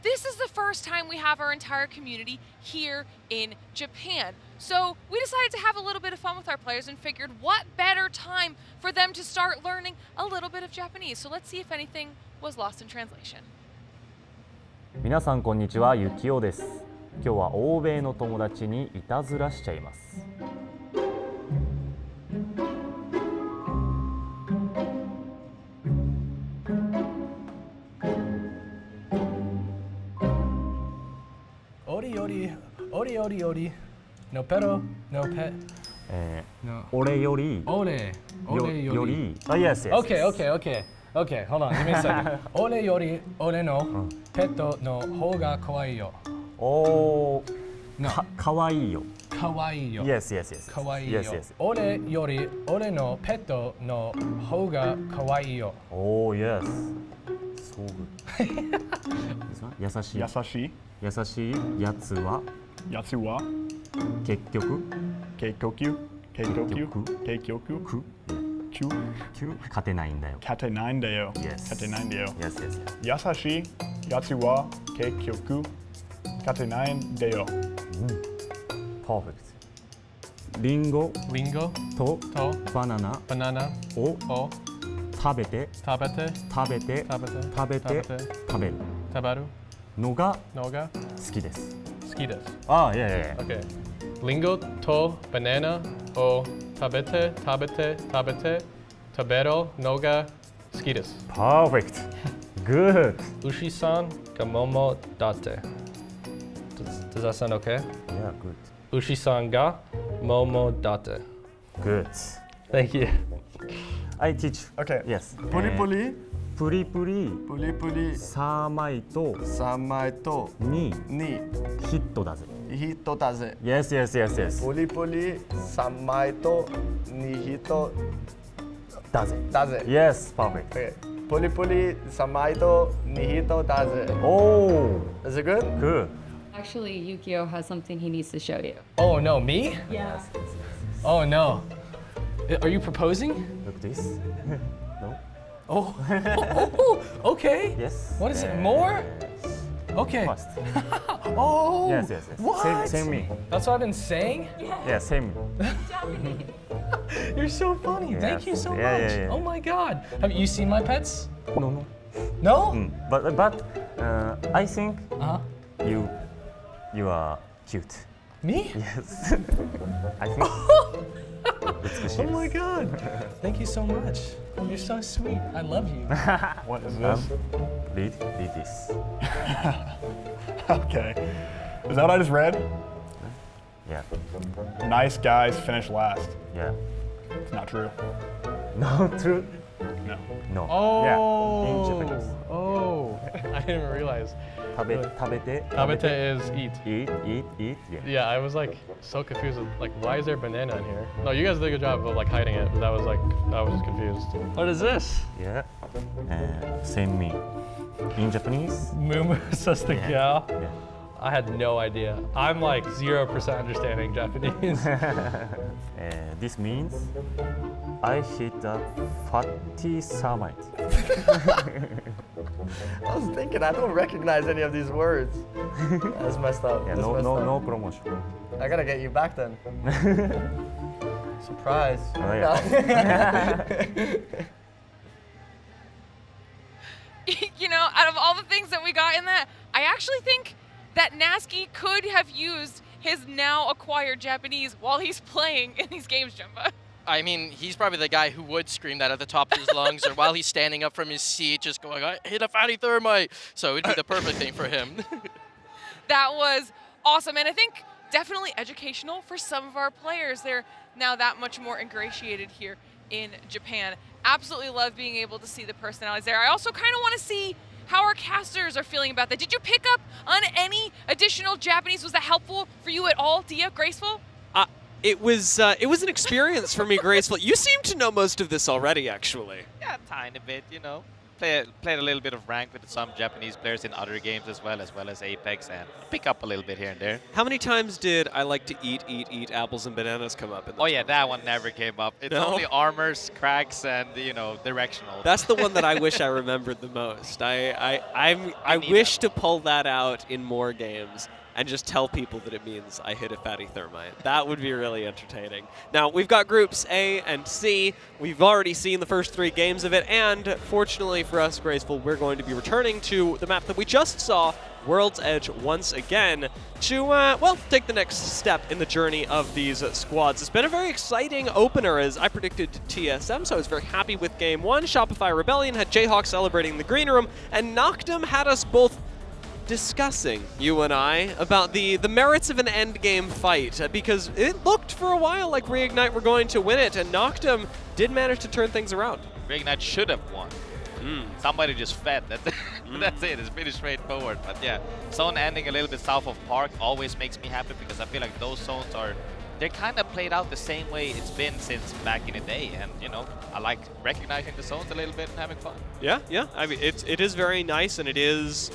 this is the first time we have our entire community here in Japan. So we decided to have a little bit of fun with our players and figured what better time for them to start learning a little bit of Japanese. So let's see if anything was lost in translation. 皆さんこんにちは、ゆきおです。今日は欧米の友達にいたずらしちゃいます。オリオリ、オリオリオリ、no pero, no pet. 俺より、俺より。あ、yes, yes. Okay, hold on, give me a second. 俺より俺のペットの方が可愛いよ。おー、かわいいよ。可愛いよ。Yes. 可愛いよ。俺より俺のペットの方が可愛いよ。Oh, yes. So good. 優しいやつは結局勝てないんだよ。勝てないんだよ。Yes. 勝てないんだよ。Yes. 優しいやつは結局勝てないんだよ。Perfect. リンゴとバナナを食べるのが好きです。あ、いや。Okay. リンゴとバナナを食べるのが好きです。Perfect. Good. 牛さんが桃だって。Does that sound okay? Yeah, good. 牛さんが桃だって。Good. Thank you. I teach. Okay. Yes. プリプリ3枚と2ヒットだぜ。Yes. プリプリ3枚と2ヒットだぜ。Yes, perfect. プリプリ3枚と2ヒットだぜ。Oh, Is it good? good. Actually, Yukio has something he needs to show you. Oh no, me? Yes. Oh no. Are you proposing? Look this. No. Oh, okay. Yes. What is it? More? Okay. First. Oh. Yes. What? Same me. That's what I've been saying? Yeah, same. You're so funny. Thank you so much. Yeah. Oh my god. Have you seen my pets? No. No? But I think you are cute. Me? Yes. I think. Oh my god. Thank you so much. You're so sweet. I love you. What is this? Read this. Okay. Is that what I just read? Yeah. Nice guys finish last. Yeah. It's not true. No, true. No. Oh. Yeah. In Japanese. Oh. I didn't even realize. 食べて Tabete is eat. Eat. Yeah, I was like so confused. Like, why is there banana in here? No, you guys did a good job of like hiding it, but I was just confused. What is this? Yeah. Same me. In Japanese. Mumu says the gal. Yeah. I had no idea. I'm like 0% understanding Japanese. This means I hit a fatty summit. I was thinking, I don't recognize any of these words. That's messed up. Yeah, That's messed up. no promotion. I gotta get you back then. Surprise. Oh, yeah. You know, out of all the things that we got in that, I actually think that Nasky could have used his now acquired Japanese while he's playing in these games, Jumba. I mean, he's probably the guy who would scream that at the top of his lungs, or while he's standing up from his seat, just going, I hit a fatty thermite. So it'd be the perfect thing for him. That was awesome, and I think definitely educational for some of our players. They're now that much more ingratiated here in Japan. Absolutely love being able to see the personalities there. I also kind of want to see how our casters are feeling about that. Did you pick up on any additional Japanese? Was that helpful for you at all, Dia, Graceful? It was an experience for me, Graceful. You seem to know most of this already, actually. Yeah, tiny bit, you know. played a little bit of ranked with some Japanese players in other games as well as Apex, and pick up a little bit here and there. How many times did I like to eat apples and bananas come up in the Oh yeah, that one never came up. It's only armors, cracks, and directional. That's the one that I wish I remembered the most. I wish to pull that out in more games and just tell people that it means I hit a fatty thermite. That would be really entertaining. Now, we've got groups A and C. We've already seen the first 3 games of it, and fortunately for us, Graceful, we're going to be returning to the map that we just saw, World's Edge, once again to, well, take the next step in the journey of these squads. It's been a very exciting opener, as I predicted TSM, so I was very happy with Game 1. Shopify Rebellion had Jayhawk celebrating the green room, and Noctum had us both discussing, you and I, about the merits of an endgame fight, because it looked for a while like Reignite were going to win it, and Noctum did manage to turn things around. Reignite should have won. Somebody just fed. That's it. It's pretty straightforward. But yeah, zone ending a little bit south of Park always makes me happy, because I feel like those zones they're kind of played out the same way it's been since back in the day, and I like recognizing the zones a little bit and having fun. Yeah. I mean, it is very nice, and it is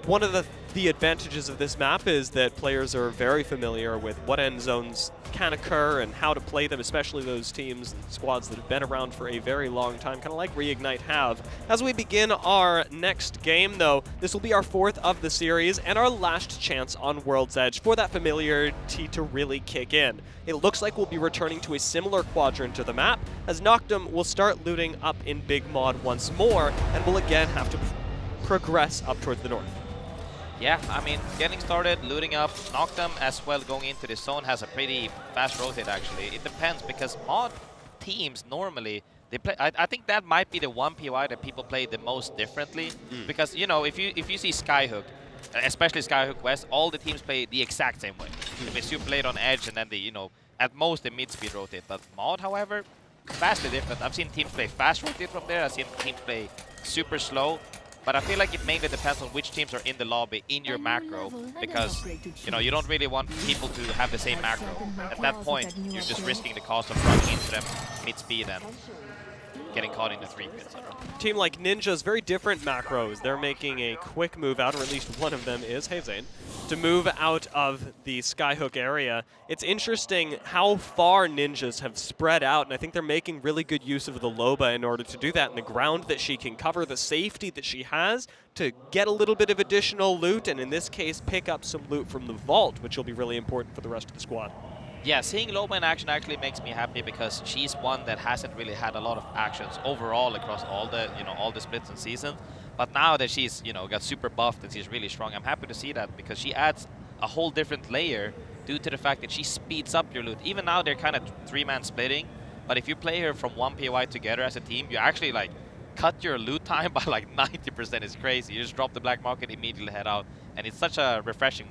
one of the advantages of this map is that players are very familiar with what end zones can occur and how to play them, especially those teams and squads that have been around for a very long time, kind of like Reignite have. As we begin our next game, though, this will be our 4th of the series and our last chance on World's Edge for that familiarity to really kick in. It looks like we'll be returning to a similar quadrant to the map, as Noctum will start looting up in Big Mod once more, and will again have to progress up towards the north. Yeah, I mean, getting started, looting up, Noctum as well going into the zone has a pretty fast rotate actually. It depends, because mod teams normally, they play, I think that might be the one POI that people play the most differently. Because, if you see Skyhook, especially Skyhook West, all the teams play the exact same way. They super late on edge, and then they, at most they mid-speed rotate. But mod, however, vastly different. I've seen teams play fast rotate from there, I've seen teams play super slow. But I feel like it mainly depends on which teams are in the lobby in your macro, because you don't really want people to have the same macro. At that point, you're just risking the cost of running into them mid-speed and getting caught in the 3-pit, etc. Team like Ninja's very different macros. They're making a quick move out, or at least one of them is, hey Zane, to move out of the Skyhook area. It's interesting how far Ninjas have spread out, and I think they're making really good use of the Loba in order to do that, and the ground that she can cover, the safety that she has to get a little bit of additional loot, and in this case, pick up some loot from the vault, which will be really important for the rest of the squad. Yeah, seeing Loba in action actually makes me happy, because she's one that hasn't really had a lot of actions overall across all the splits and seasons. But now that she's got super buffed and she's really strong, I'm happy to see that, because she adds a whole different layer due to the fact that she speeds up your loot. Even now they're kind of 3-man splitting, but if you play her from one POI together as a team, you actually cut your loot time by 90%. It's crazy. You just drop the black market, immediately head out, and it's such a refreshing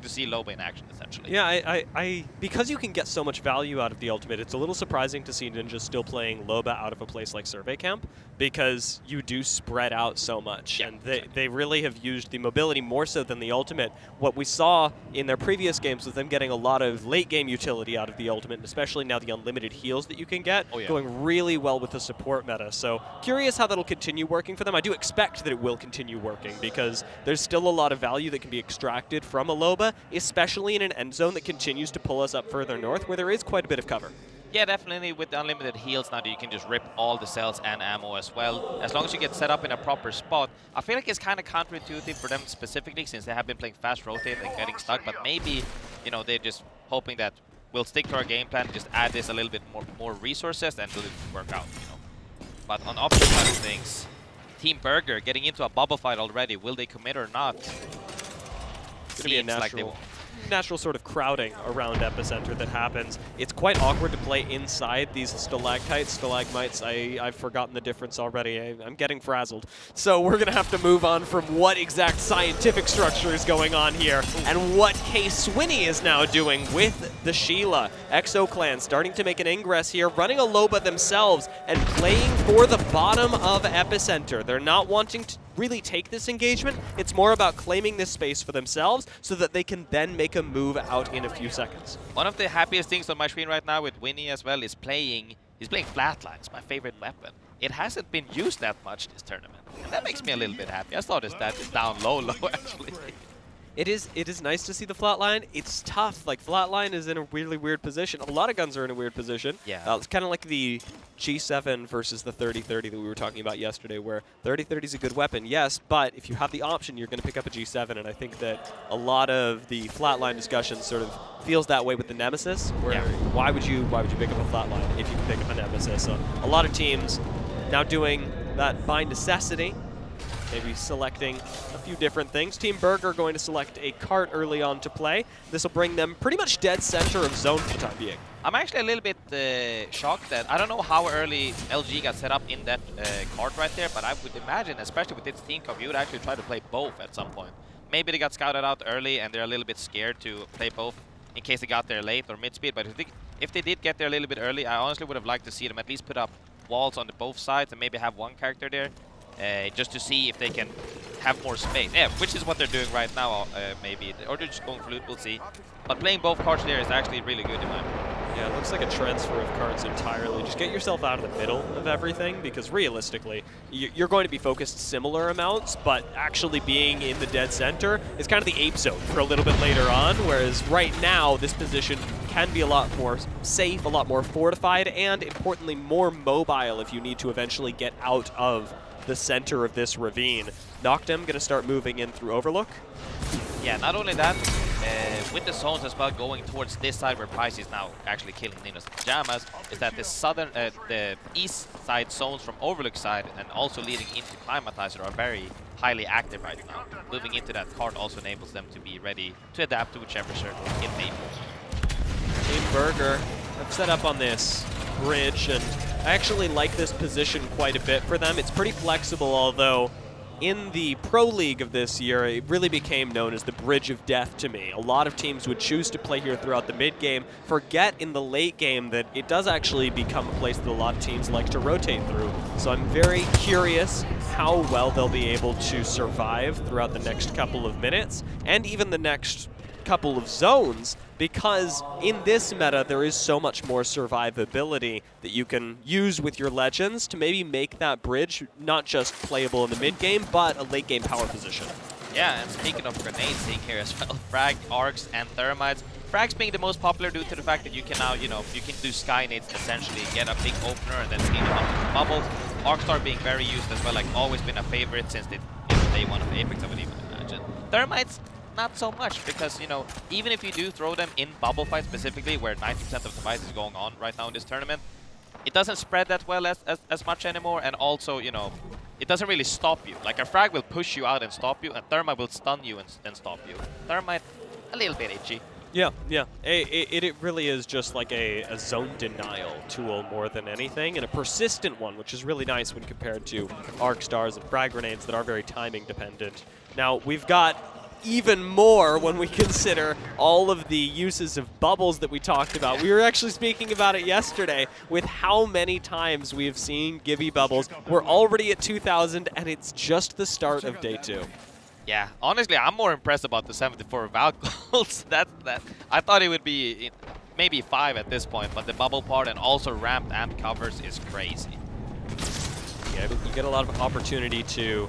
to see Loba in action, essentially. Yeah, I because you can get so much value out of the ultimate, it's a little surprising to see Ninja still playing Loba out of a place like Survey Camp, because you do spread out so much, and they really have used the mobility more so than the ultimate. What we saw in their previous games was them getting a lot of late game utility out of the ultimate, and especially now the unlimited heals that you can get, going really well with the support meta. So curious how that'll continue working for them. I do expect that it will continue working, because there's still a lot of value that can be extracted from a Loba, especially in an end zone that continues to pull us up further north, where there is quite a bit of cover. Yeah, definitely with the unlimited heals now that you can just rip all the cells and ammo as well. As long as you get set up in a proper spot. I feel like it's kind of counterintuitive for them specifically, since they have been playing fast rotate and getting stuck, but maybe, they're just hoping that we'll stick to our game plan, just add this a little bit more resources, and it'll work out, But on the opposite side of things, Team Burger getting into a bubble fight already. Will they commit or not? It's going to be a natural sort of crowding around Epicenter that happens. It's quite awkward to play inside these stalactites, stalagmites. I've forgotten the difference already. I'm getting frazzled. So we're going to have to move on from what exact scientific structure is going on here and what K-Swinny is now doing with the Sheila. Exo Clan starting to make an ingress here, running a Loba themselves and playing for the bottom of Epicenter. They're not wanting to really take this engagement. It's more about claiming this space for themselves so that they can then make a move out in a few seconds. One of the happiest things on my screen right now with Winnie as well is playing He's playing Flatlines, my favorite weapon. It hasn't been used that much this tournament, and that makes me a little bit happy. I thought his stat is down low, actually. It is nice to see the flatline. It's tough. Like, flatline is in a really weird position. A lot of guns are in a weird position. Yeah. It's kind of like the G7 versus the 30-30 that we were talking about yesterday, where 30-30 is a good weapon, yes, but if you have the option, you're going to pick up a G7, and I think that a lot of the flatline discussion sort of feels that way with the Nemesis, where why would you pick up a flatline if you can pick up a Nemesis? So a lot of teams now doing that by necessity, maybe selecting a few different things. Team Burger going to select a cart early on to play. This will bring them pretty much dead center of zone for the time being. I'm actually a little bit shocked that I don't know how early LG got set up in that cart right there, but I would imagine, especially with its team comp, you would actually try to play both at some point. Maybe they got scouted out early and they're a little bit scared to play both in case they got there late or mid-speed, but if they did get there a little bit early, I honestly would have liked to see them at least put up walls on both sides and maybe have one character there. Just to see if they can have more space. Yeah, which is what they're doing right now, maybe. Or they're just going flute, we'll see. But playing both cards there is actually really good in my opinion. Yeah, it looks like a transfer of cards entirely. Just get yourself out of the middle of everything, because realistically, you're going to be focused similar amounts, but actually being in the dead center is kind of the ape zone for a little bit later on, whereas right now, this position can be a lot more safe, a lot more fortified, and importantly, more mobile if you need to eventually get out of the center of this ravine. Noctem going to start moving in through Overlook. Yeah, not only that, with the zones as well going towards this side where Price is now actually killing Nino's Pajamas, is that the east side zones from Overlook side and also leading into Climatizer are very highly active right now. Moving into that card also enables them to be ready to adapt to whichever circle it may be. Team Burger have set up on this bridge, and I actually like this position quite a bit for them. It's pretty flexible, although in the Pro League of this year, it really became known as the Bridge of Death to me. A lot of teams would choose to play here throughout the mid-game, forget in the late game that it does actually become a place that a lot of teams like to rotate through. So I'm very curious how well they'll be able to survive throughout the next couple of minutes, and even the next couple of zones, because in this meta there is so much more survivability that you can use with your legends to maybe make that bridge not just playable in the mid game, but a late game power position. Yeah, and speaking of grenades, seeing here as well, Frag, Arcs, and Thermites. Frag's being the most popular due to the fact that you can now, you can do Sky Nades essentially, get a big opener and then clean them up with bubbles. Arcstar being very used as well, like always been a favorite since day one of Apex, I would even imagine. Thermites, not so much, because, even if you do throw them in bubble fights specifically, where 90% of the fight is going on right now in this tournament, it doesn't spread that well as much anymore, and also, it doesn't really stop you. Like, a frag will push you out and stop you, and Thermite will stun you and stop you. Thermite, a little bit itchy. Yeah. It really is just like a zone denial tool more than anything, and a persistent one, which is really nice when compared to Arc Stars and Frag Grenades that are very timing dependent. Now, we've got even more when we consider all of the uses of bubbles that we talked about. We were actually speaking about it yesterday with how many times we have seen Gibby bubbles. We're already at 2,000, and it's just the start of day 2. Yeah, honestly, I'm more impressed about the 74 Valkyries. I thought it would be maybe 5 at this point, but the bubble part and also ramped and covers is crazy. Yeah, you get a lot of opportunity to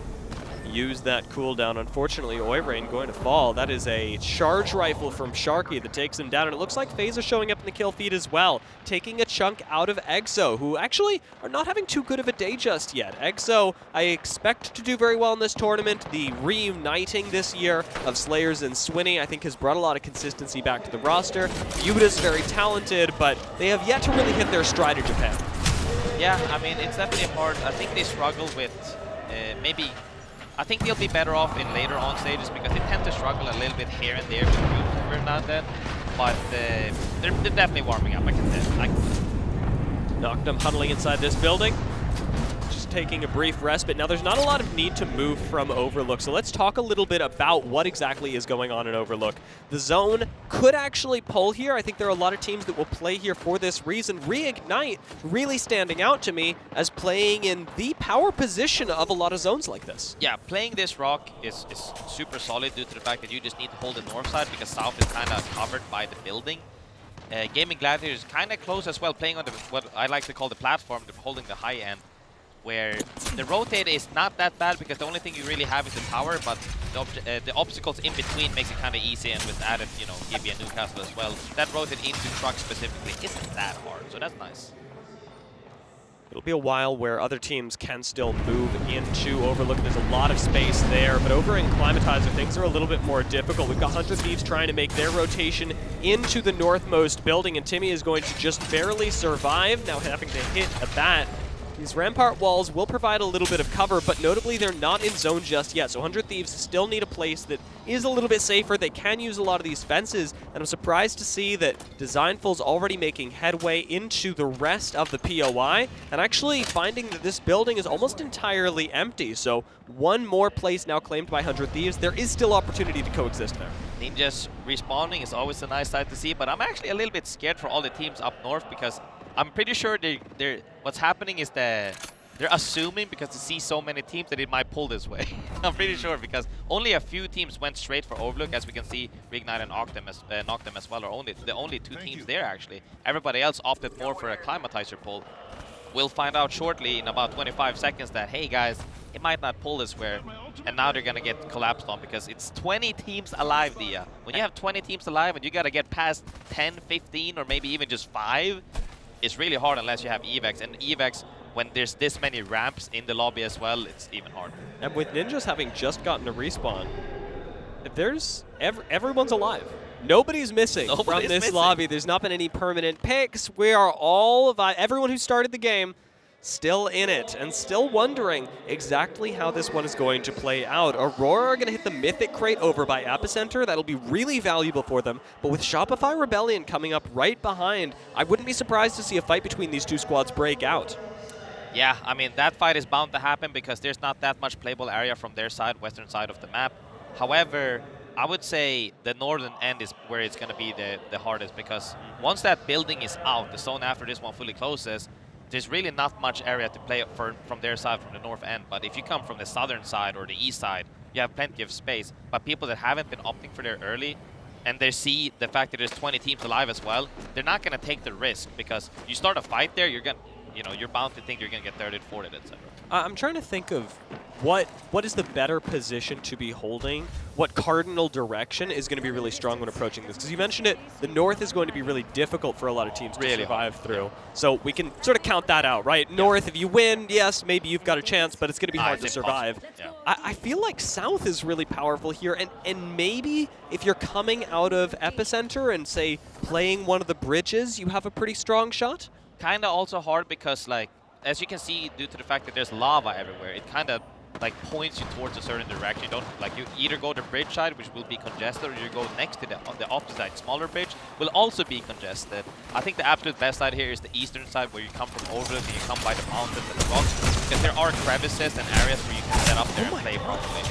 use that cooldown. Unfortunately, Oirain going to fall. That is a charge rifle from Sharky that takes him down, and it looks like Phaser showing up in the kill feed as well, taking a chunk out of EXO, who actually are not having too good of a day just yet. EXO, I expect to do very well in this tournament. The reuniting this year of Slayers and Swinny, I think, has brought a lot of consistency back to the roster. Yuta's very talented, but they have yet to really hit their stride in Japan. Yeah, I mean, it's definitely hard. I think they struggle with I think they'll be better off in later on stages because they tend to struggle a little bit here and there with groups every now and then. But they're definitely warming up, I can say. Noctem huddling inside this building. Just taking a brief respite. Now, there's not a lot of need to move from Overlook, so let's talk a little bit about what exactly is going on in Overlook. The zone could actually pull here. I think there are a lot of teams that will play here for this reason. Reignite really standing out to me as playing in the power position of a lot of zones like this. Yeah, playing this rock is super solid due to the fact that you just need to hold the north side because south is kind of covered by the building. Gaming Gladiator is kind of close as well, playing on what I like to call the platform, holding the high end, where the rotate is not that bad because the only thing you really have is the tower, but the obstacles in between makes it kind of easy, and with added, Gibby and Newcastle as well, that rotate into truck specifically isn't that hard, so that's nice. It'll be a while where other teams can still move into Overlook. There's a lot of space there, but over in Climatizer, things are a little bit more difficult. We've got 100 Thieves trying to make their rotation into the northmost building, and Timmy is going to just barely survive, now having to hit at that. These rampart walls will provide a little bit of cover, but notably they're not in zone just yet, so 100 Thieves still need a place that is a little bit safer. They can use a lot of these fences, and I'm surprised to see that Designful's already making headway into the rest of the POI, and actually finding that this building is almost entirely empty, so one more place now claimed by 100 Thieves. There is still opportunity to coexist there. Ninjas respawning is always a nice sight to see, but I'm actually a little bit scared for all the teams up north because I'm pretty sure what's happening is that they're assuming, because they see so many teams, that it might pull this way. I'm pretty sure, because only a few teams went straight for Overlook, as we can see. Reignite and knock them as well are the only two teams there, actually. Everybody else opted more for a Climatizer pull. We'll find out shortly in about 25 seconds that, hey guys, it might not pull this way. And now they're going to get collapsed on because it's 20 teams alive, Dia. When you have 20 teams alive and you got to get past 10, 15, or maybe even just 5, it's really hard unless you have evacs, and evacs, when there's this many ramps in the lobby as well, it's even harder. And with Ninjas having just gotten a respawn, everyone's alive. Nobody's missing from this lobby. There's not been any permanent picks. We are all, everyone who started the game, still in it and still wondering exactly how this one is going to play out. Aurora are going to hit the Mythic crate over by Epicenter. That'll be really valuable for them. But with Shopify Rebellion coming up right behind, I wouldn't be surprised to see a fight between these two squads break out. Yeah, I mean, that fight is bound to happen because there's not that much playable area from their side, western side of the map. However, I would say the northern end is where it's going to be the hardest, because once that building is out, the zone after this one fully closes, there's really not much area to play from their side, from the north end. But if you come from the southern side or the east side, you have plenty of space. But people that haven't been opting for there early, and they see the fact that there's 20 teams alive as well, they're not going to take the risk, because you start a fight there, you're bound to think you're going to get 30'd, 40'd, etc. I'm trying to think of what is the better position to be holding, what cardinal direction is going to be really strong when approaching this. Because you mentioned it, the north is going to be really difficult for a lot of teams to survive through. So we can sort of count that out, right? North, if you win, yes, maybe you've got a chance, but it's going to be hard to survive. Yeah. I feel like south is really powerful here, and maybe if you're coming out of Epicenter and, say, playing one of the bridges, you have a pretty strong shot? Kind of also hard because, like, as you can see, due to the fact that there's lava everywhere, it kind of like points you towards a certain direction. You either go the bridge side, which will be congested, or you go next to the opposite side, smaller bridge, will also be congested. I think the absolute best side here is the eastern side, where you come from Overlook and you come by the mountains and the rocks, because there are crevices and areas where you can set up there and play properly.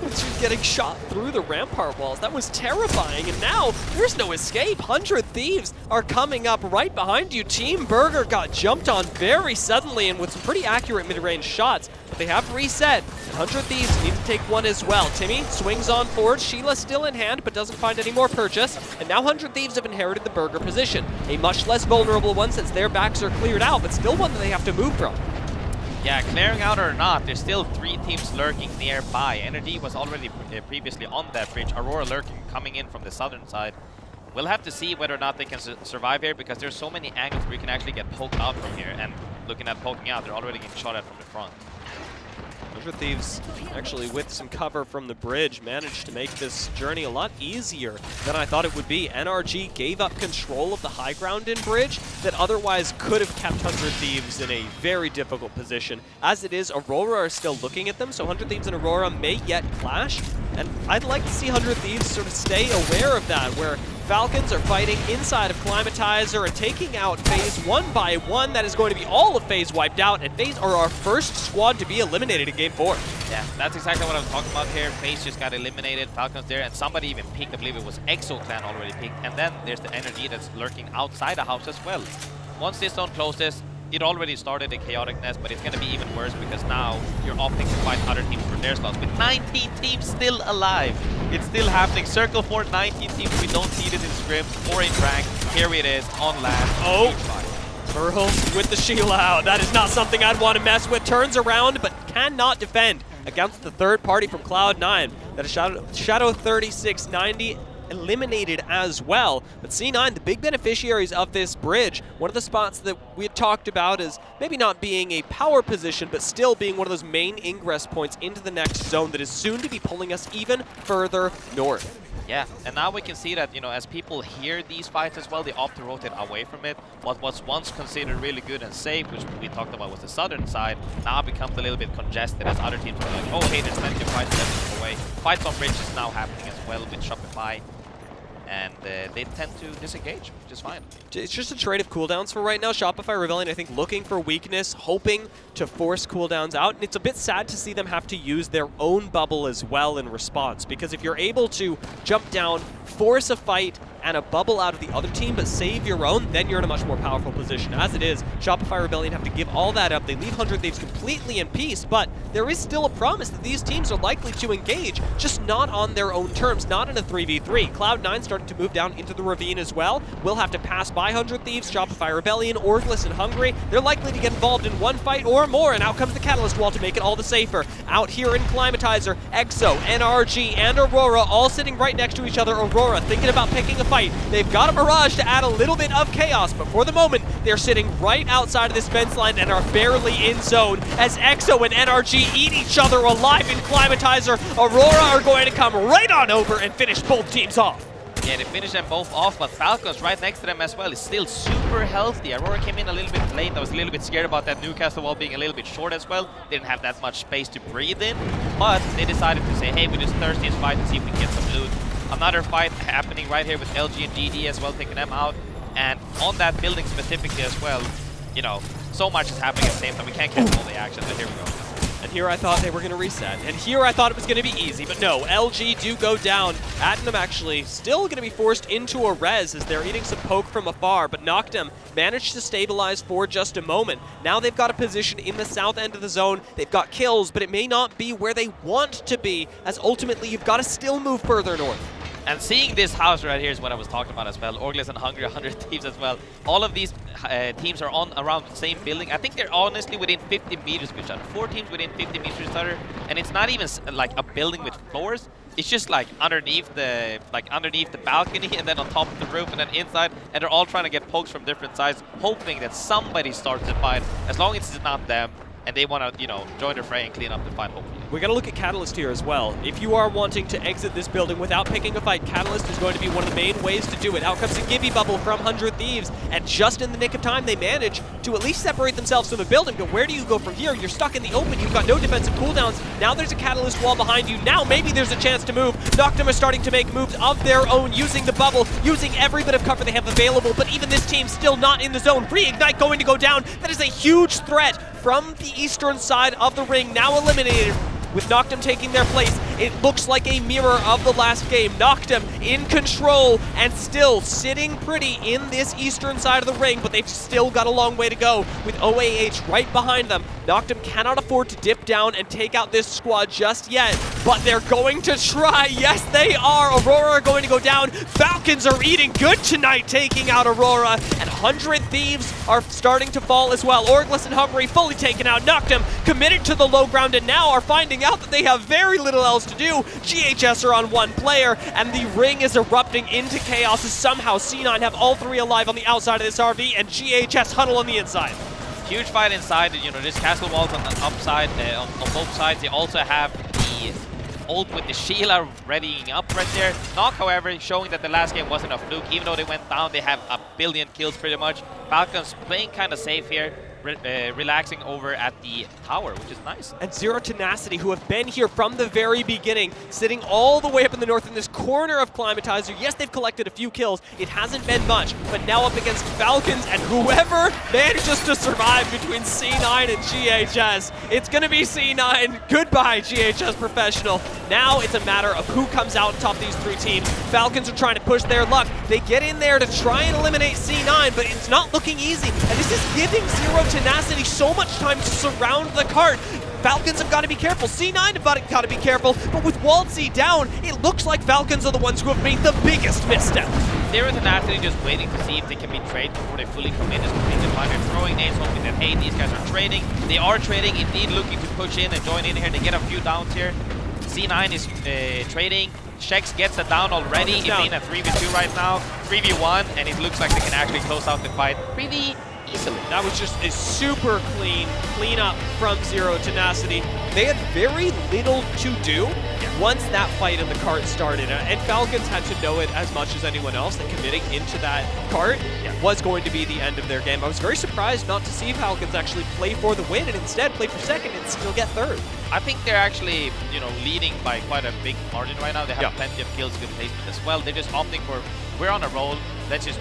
She's getting shot through the rampart walls. That was terrifying, and now there's no escape. 100 Thieves are coming up right behind you. Team Burger got jumped on very suddenly and with some pretty accurate mid-range shots, but they have reset. 100 Thieves need to take one as well. Timmy swings on forward. Sheila still in hand, but doesn't find any more purchase, and now 100 Thieves have inherited the Burger position. A much less vulnerable one since their backs are cleared out, but still one that they have to move from. Yeah, clearing out or not, there's still 3 teams lurking nearby. Energy was already previously on that bridge. Aurora lurking, coming in from the southern side. We'll have to see whether or not they can survive here, because there's so many angles where you can actually get poked out from here. And looking at poking out, they're already getting shot at from the front. 100 Thieves, actually with some cover from the bridge, managed to make this journey a lot easier than I thought it would be. NRG gave up control of the high ground in bridge that otherwise could have kept 100 Thieves in a very difficult position. As it is, Aurora are still looking at them, so 100 Thieves and Aurora may yet clash. And I'd like to see 100 Thieves sort of stay aware of that, where Falcons are fighting inside of Climatizer and taking out FaZe one by one. That is going to be all of FaZe wiped out, and FaZe are our first squad to be eliminated in Game 4. Yeah, that's exactly what I was talking about here. FaZe just got eliminated, Falcons there, and somebody even peeked. I believe it was ExoClan already peeked. And then there's the Energy that's lurking outside the house as well. Once this zone closes, it already started in chaoticness, but it's going to be even worse because now you're opting to fight other teams for their slots. With 19 teams still alive, it's still happening. Circle 4, 19 teams. We don't see this in scrims or in rank. Here it is on land. Oh, Burrows with the Sheila out. That is not something I'd want to mess with. Turns around, but cannot defend against the third party from Cloud9. That is Shadow 3690. Eliminated as well. But C9, the big beneficiaries of this bridge, one of the spots that we had talked about as maybe not being a power position, but still being one of those main ingress points into the next zone that is soon to be pulling us even further north. Yeah, and now we can see that, you know, as people hear these fights as well, they opt to rotate away from it. What was once considered really good and safe, which we talked about was the southern side, now becomes a little bit congested as other teams are like, oh hey, there's plenty of fights left away. Fights on bridge is now happening as well with Shopify. And they tend to disengage, which is fine. It's just a trade of cooldowns for right now. Shopify Rebellion, I think, looking for weakness, hoping to force cooldowns out. And it's a bit sad to see them have to use their own bubble as well in response. Because if you're able to jump down, force a fight, and a bubble out of the other team, but save your own, then you're in a much more powerful position. As it is, Shopify Rebellion have to give all that up. They leave 100 Thieves completely in peace, but there is still a promise that these teams are likely to engage, just not on their own terms, not in a 3v3. Cloud9 starting to move down into the ravine as well. We'll have to pass by 100 Thieves, Shopify Rebellion, ALGS, and Hungary. They're likely to get involved in one fight or more, and out comes the Catalyst Wall to make it all the safer. Out here in Climatizer, EXO, NRG, and Aurora all sitting right next to each other. Aurora thinking about picking a fight. They've got a Mirage to add a little bit of chaos, but for the moment, they're sitting right outside of this fence line and are barely in zone as EXO and NRG eat each other alive in Climatizer. Aurora are going to come right on over and finish both teams off. Yeah, they finished them both off, but Falcons right next to them as well is still super healthy. Aurora came in a little bit late. I was a little bit scared about that Newcastle wall being a little bit short as well. Didn't have that much space to breathe in, but they decided to say, hey, we just thirstiest fight and see if we can get some loot. Another fight happening right here with LG and GD as well, taking them out. And on that building specifically as well, you know, so much is happening at the same time. We can't catch all the action, but here we go. And here I thought they were going to reset. And here I thought it was going to be easy, but no, LG do go down. Adnam actually still going to be forced into a res as they're eating some poke from afar, but Noctem managed to stabilize for just a moment. Now they've got a position in the south end of the zone. They've got kills, but it may not be where they want to be, as ultimately you've got to still move further north. And seeing this house right here is what I was talking about as well. ALGS and Hungry, 100 Thieves as well. All of these teams are on around the same building. I think they're honestly within 50 meters of each other. 4 teams within 50 meters of each other. And it's not even like a building with floors. It's just like underneath the balcony and then on top of the roof and then inside. And they're all trying to get pokes from different sides, hoping that somebody starts the fight. As long as it's not them. And they want to, you know, join the fray and clean up the fight, hopefully. We got to look at Catalyst here as well. If you are wanting to exit this building without picking a fight, Catalyst is going to be one of the main ways to do it. Out comes a Gibby bubble from 100 Thieves, and just in the nick of time, they manage to at least separate themselves from the building. But where do you go from here? You're stuck in the open. You've got no defensive cooldowns. Now there's a Catalyst wall behind you. Now maybe there's a chance to move. Noctem is starting to make moves of their own, using the bubble, using every bit of cover they have available. But even this team still not in the zone. Reignite going to go down. That is a huge threat from the eastern side of the ring, now eliminated. With Noctem taking their place, it looks like a mirror of the last game. Noctem in control and still sitting pretty in this eastern side of the ring, but they've still got a long way to go with OAH right behind them. Noctem cannot afford to dip down and take out this squad just yet, but they're going to try. Yes, they are. Aurora are going to go down. Falcons are eating good tonight, taking out Aurora, and 100 Thieves are starting to fall as well. ALGS and Hungary fully taken out. Noctem committed to the low ground and now are finding out that they have very little else to do. GHS are on one player, and the ring is erupting into chaos as somehow C9 have all 3 alive on the outside of this RV and GHS huddle on the inside. Huge fight inside, you know, there's castle walls on the upside, on both sides. They also have the ult with the Sheila readying up right there. Knock, however, showing that the last game wasn't a fluke. Even though they went down, they have a billion kills pretty much. Falcons playing kind of safe here. Relaxing over at the tower, which is nice. And Zero Tenacity, who have been here from the very beginning, sitting all the way up in the north in this corner of Climatizer. Yes, they've collected a few kills. It hasn't been much, but now up against Falcons and whoever manages to survive between C9 and GHS. It's going to be C9. Goodbye, GHS Professional. Now it's a matter of who comes out on top of these 3 teams. Falcons are trying to push their luck. They get in there to try and eliminate C9, but it's not looking easy. And this is giving Zero Tenacity so much time to surround the cart. Falcons have got to be careful. C9 have got to be careful. But with Walled C down, it looks like Falcons are the ones who have made the biggest misstep. Zero Tenacity just waiting to see if they can be traded before they fully commit. Is completely fine. They're throwing nades, hoping that, hey, these guys are trading. They are trading, indeed looking to push in and join in here. They get a few downs here. C9 is trading. Shex gets a down already. It's in a 3v2 right now. 3v1, and it looks like they can actually close out the fight pretty easily. That was just a super clean up from Zero Tenacity. They had very little to do once that fight in the cart started, and Falcons had to know it as much as anyone else that committing into that cart was going to be the end of their game. I was very surprised not to see Falcons actually play for the win and instead play for second and still get third. I think they're actually, leading by quite a big margin right now. They have plenty of kills, good placement as well. They're just opting for, we're on a roll. Let's just,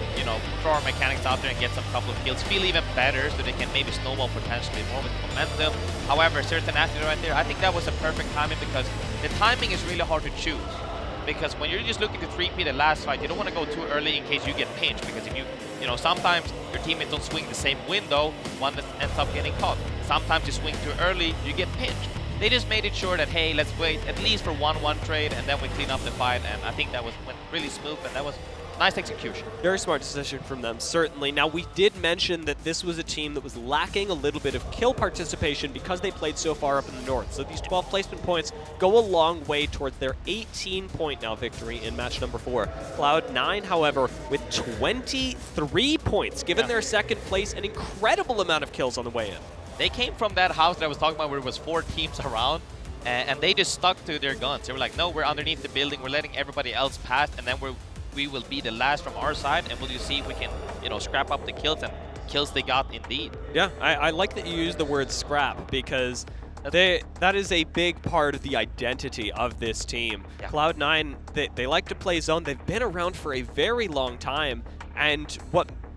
throw our mechanics out there and get some couple of kills. Feel even better so they can maybe snowball potentially more with momentum. However, certain athlete right there, I think that was a perfect timing because the timing is really hard to choose. Because when you're just looking to 3P the last fight, you don't want to go too early in case you get pinched. Because if sometimes your teammates don't swing the same window, one that ends up getting caught. Sometimes you swing too early, you get pinched. They just made it sure that, hey, let's wait at least for 1-1 trade and then we clean up the fight. And I think that went really smooth and that was nice execution. Very smart decision from them, certainly. Now, we did mention that this was a team that was lacking a little bit of kill participation because they played so far up in the north. So these 12 placement points go a long way towards their 18-point now victory in match number 4. Cloud9, however, with 23 points, given their second place, an incredible amount of kills on the way in. They came from that house that I was talking about where it was 4 teams around, and they just stuck to their guns. They were like, no, we're underneath the building, we're letting everybody else pass, and then we will be the last from our side, and we'll just see if we can, scrap up the kills, and kills they got indeed. Yeah, I like that you use the word scrap, because that is a big part of the identity of this team. Yeah. Cloud9, they like to play zone. They've been around for a very long time, and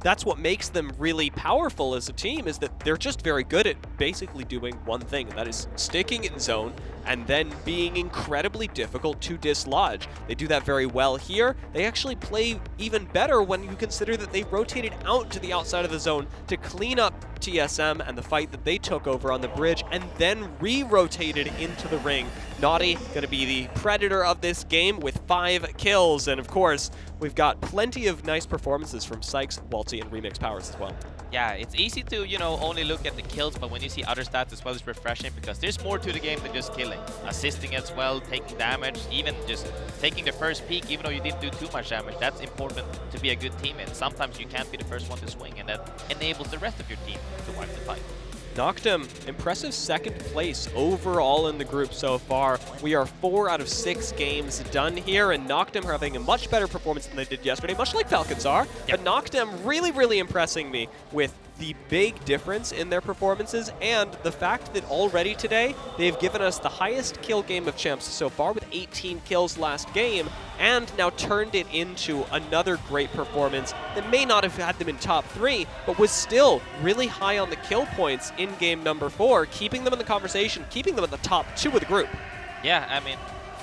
that's what makes them really powerful as a team, is that they're just very good at basically doing one thing, and that is sticking in zone and then being incredibly difficult to dislodge. They do that very well here. They actually play even better when you consider that they rotated out to the outside of the zone to clean up TSM and the fight that they took over on the bridge, and then re-rotated into the ring. Naughty going to be the predator of this game with 5 kills, and of course, we've got plenty of nice performances from Sykes, Walty, and Remix Powers as well. Yeah, it's easy to, only look at the kills, but when you see other stats as well, it's refreshing because there's more to the game than just killing. Assisting as well, taking damage, even just taking the first peek, even though you didn't do too much damage. That's important to be a good teammate. Sometimes you can't be the first one to swing, and that enables the rest of your team to wipe the fight. Noctem, impressive second place overall in the group so far. We are 4 out of 6 games done here, and Noctem are having a much better performance than they did yesterday, much like Falcons are. But Noctem really impressing me with the big difference in their performances and the fact that already today they've given us the highest kill game of champs so far with 18 kills last game, and now turned it into another great performance that may not have had them in top 3, but was still really high on the kill points in game number 4, keeping them in the conversation, keeping them in the top 2 of the group. Yeah, I mean,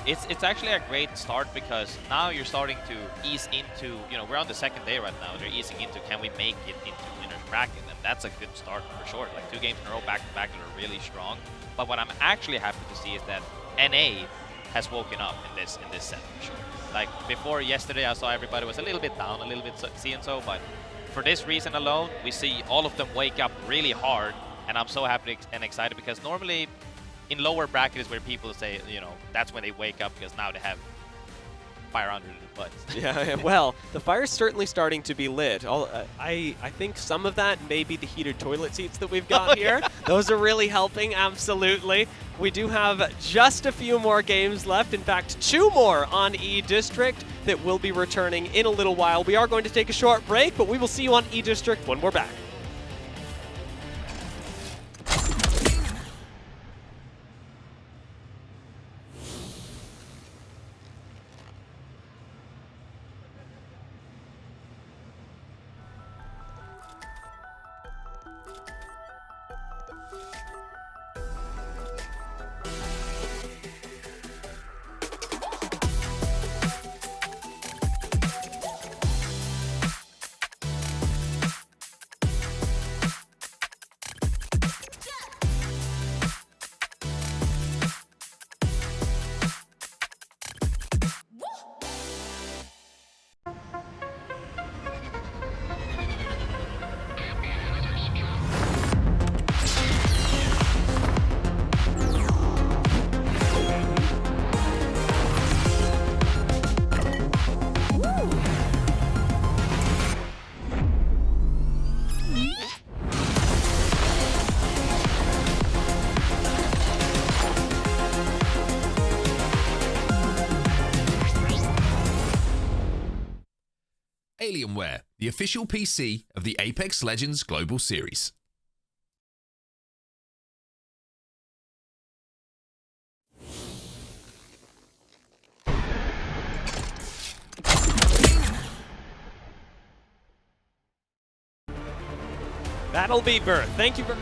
it's actually a great start because now you're starting to ease into, we're on the second day right now, they're easing into, can we make it into winner's bracket? And that's a good start for sure. Like 2 games in a row back to back that are really strong. But what I'm actually happy to see is that NA has woken up in this set for sure. Like before yesterday, I saw everybody was a little bit down, a little bit so, but for this reason alone, we see all of them wake up really hard, and I'm so happy and excited because normally in lower brackets where people say, that's when they wake up because now they have fire under the butts. Yeah, well, the fire's certainly starting to be lit. I think some of that may be the heated toilet seats that we've got here. Yeah. Those are really helping, absolutely. We do have just a few more games left. In fact, 2 more on E-District that will be returning in a little while. We are going to take a short break, but we will see you on E-District when we're back. Alienware, the official PC of the Apex Legends Global Series. Battle Beaver, thank you for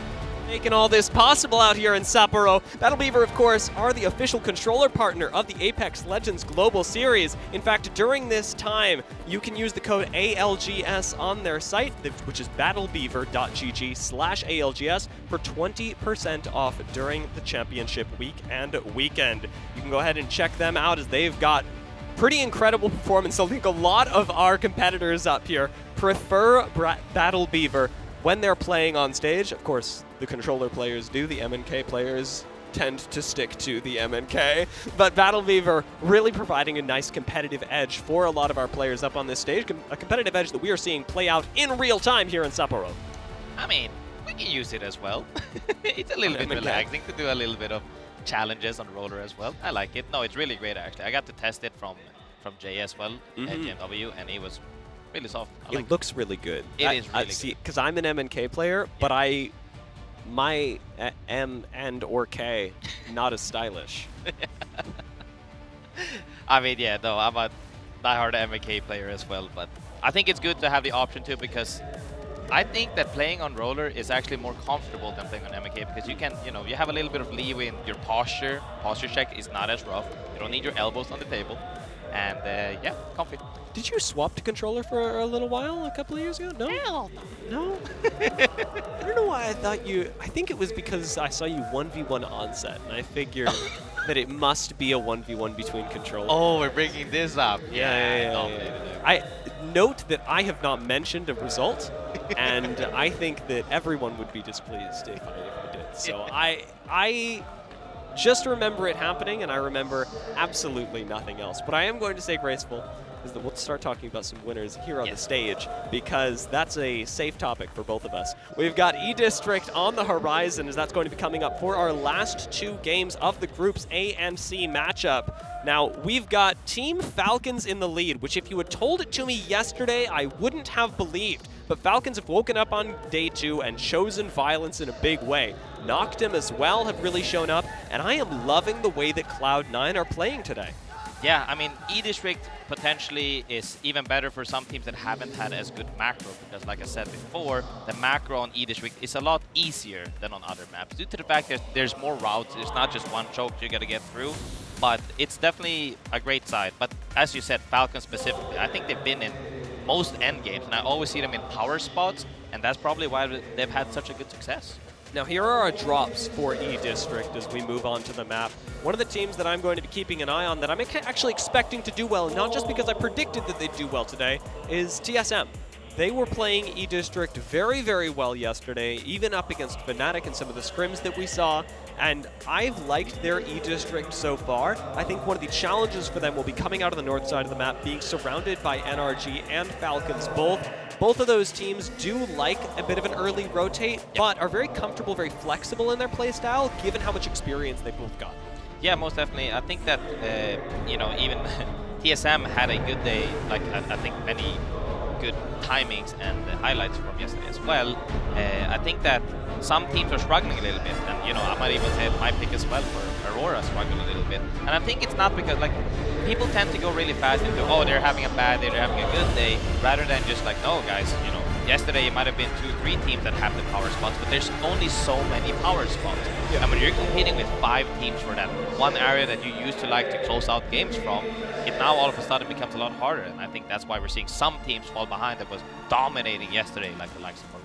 making all this possible out here in Sapporo. Battle Beaver, of course, are the official controller partner of the Apex Legends Global Series. In fact, during this time, you can use the code ALGS on their site, which is battlebeaver.gg/ALGS, for 20% off during the championship week and weekend. You can go ahead and check them out as they've got pretty incredible performance. I think a lot of our competitors up here prefer Battle Beaver when they're playing on stage. Of course, the controller players do. The MNK players tend to stick to the MNK. But Battle Beaver really providing a nice competitive edge for a lot of our players up on this stage. A competitive edge that we are seeing play out in real time here in Sapporo. I mean, we can use it as well. It's a little bit relaxing to do a little bit of challenges on roller as well. I like it. No, it's really great actually. I got to test it from Jay as well at GMW, and it was really soft. It looks really good. It is really good. good. Because I'm an MNK player, but my M and or K, not as stylish. I mean, yeah, no, I'm a diehard MNK player as well, but I think it's good to have the option too, because I think that playing on roller is actually more comfortable than playing on MNK, because you can, you have a little bit of leeway in your posture. Posture check is not as rough. You don't need your elbows on the table. And yeah, comfy. Did you swap to controller for a little while, a couple of years ago? No? Hell no. I don't know why I thought you... I think it was because I saw you 1v1 onset, and I figured that it must be a 1v1 between controllers. Oh, we're bringing this up. Yeah. I note that I have not mentioned a result, and I think that everyone would be displeased if I did. So I just remember it happening, and I remember absolutely nothing else. But I am going to say graceful is that we'll start talking about some winners here on the stage, because that's a safe topic for both of us. We've got E-District on the horizon, as that's going to be coming up for our last two games of the Groups A and C matchup. Now, we've got Team Falcons in the lead, which if you had told it to me yesterday, I wouldn't have believed. But Falcons have woken up on day 2 and chosen violence in a big way. Noctem as well have really shown up, and I am loving the way that Cloud9 are playing today. Yeah, I mean, E-District potentially is even better for some teams that haven't had as good macro, because like I said before, the macro on E-District is a lot easier than on other maps, due to the fact that there's more routes. There's not just one choke you gotta get through, but it's definitely a great side. But as you said, Falcons specifically, I think they've been in most end games, and I always see them in power spots, and that's probably why they've had such a good success. Now here are our drops for E-District as we move on to the map. One of the teams that I'm going to be keeping an eye on, that I'm actually expecting to do well, not just because I predicted that they'd do well today, is TSM. They were playing E-District very, very well yesterday, even up against Fnatic and some of the scrims that we saw, and I've liked their E-District so far. I think one of the challenges for them will be coming out of the north side of the map, being surrounded by NRG and Falcons both. Both of those teams do like a bit of an early rotate, but are very comfortable, very flexible in their playstyle, given how much experience they both got. Yeah, most definitely. I think that, even TSM had a good day, like I think many good timings and highlights from yesterday as well. I think that some teams are struggling a little bit, and I might even say my pick as well for Aurora struggled a little bit. And I think it's not because people tend to go really fast into, oh, they're having a bad day, they're having a good day, rather than just like, no guys, yesterday it might have been 2-3 teams that have the power spots, but there's only so many power spots. Yeah. And when you're competing with 5 teams for that one area that you used to like to close out games from, it now all of a sudden becomes a lot harder. And I think that's why we're seeing some teams fall behind that was dominating yesterday, like the likes of Aurora.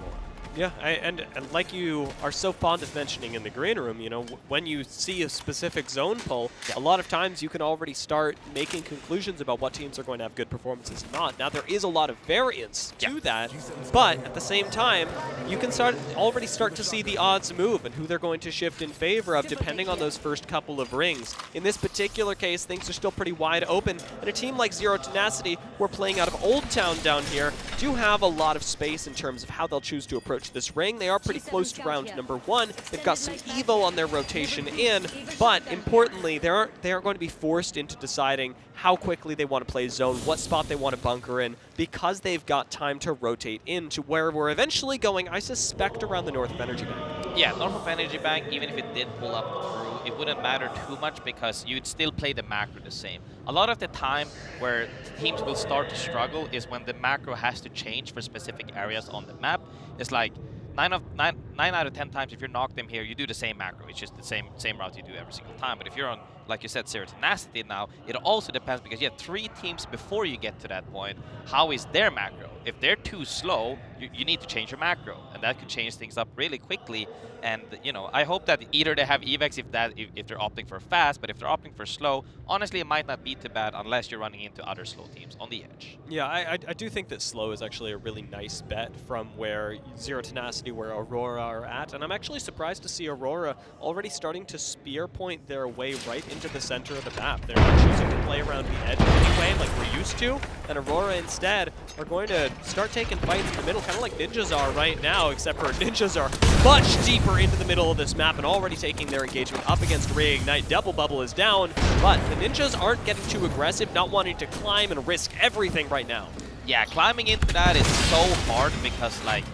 Yeah, and like you are so fond of mentioning in the green room, when you see a specific zone pull, a lot of times you can already start making conclusions about what teams are going to have good performances and not. Now, there is a lot of variance to that, but at the same time, you can already start to see the odds move and who they're going to shift in favor of depending on those first couple of rings. In this particular case, things are still pretty wide open, and a team like Zero Tenacity, who are playing out of Old Town down here, do have a lot of space in terms of how they'll choose to approach this ring. They are pretty close to round number 1. They've got some Evo on their rotation in, but importantly, they are going to be forced into deciding how quickly they want to play zone, what spot they want to bunker in, because they've got time to rotate into where we're eventually going, I suspect, around the north of Energy Bank. Yeah, north of Energy Bank, even if it did pull up through, it wouldn't matter too much because you'd still play the macro the same. A lot of the time where teams will start to struggle is when the macro has to change for specific areas on the map. It's like 9 out of 10 times if you're knocked them here, you do the same macro. It's just the same route you do every single time. But if you're on, like you said, Zero Tenacity now, it also depends because you have 3 teams before you get to that point. How is their macro? If they're too slow, you need to change your macro, and that could change things up really quickly. And you know, I hope that either they have evacs if they're opting for fast, but if they're opting for slow, honestly, it might not be too bad unless you're running into other slow teams on the edge. Yeah, I do think that slow is actually a really nice bet from where Zero Tenacity, where Aurora are at, and I'm actually surprised to see Aurora already starting to spear point their way right into the center of the map. They're not choosing to play around the edge anyway, like we're used to, and Aurora instead are going to start taking fights in the middle, kind of like Ninjas are right now, except for Ninjas are much deeper into the middle of this map and already taking their engagement up against Reignite. Double Bubble is down, but the Ninjas aren't getting too aggressive, not wanting to climb and risk everything right now. Yeah, climbing into that is so hard because like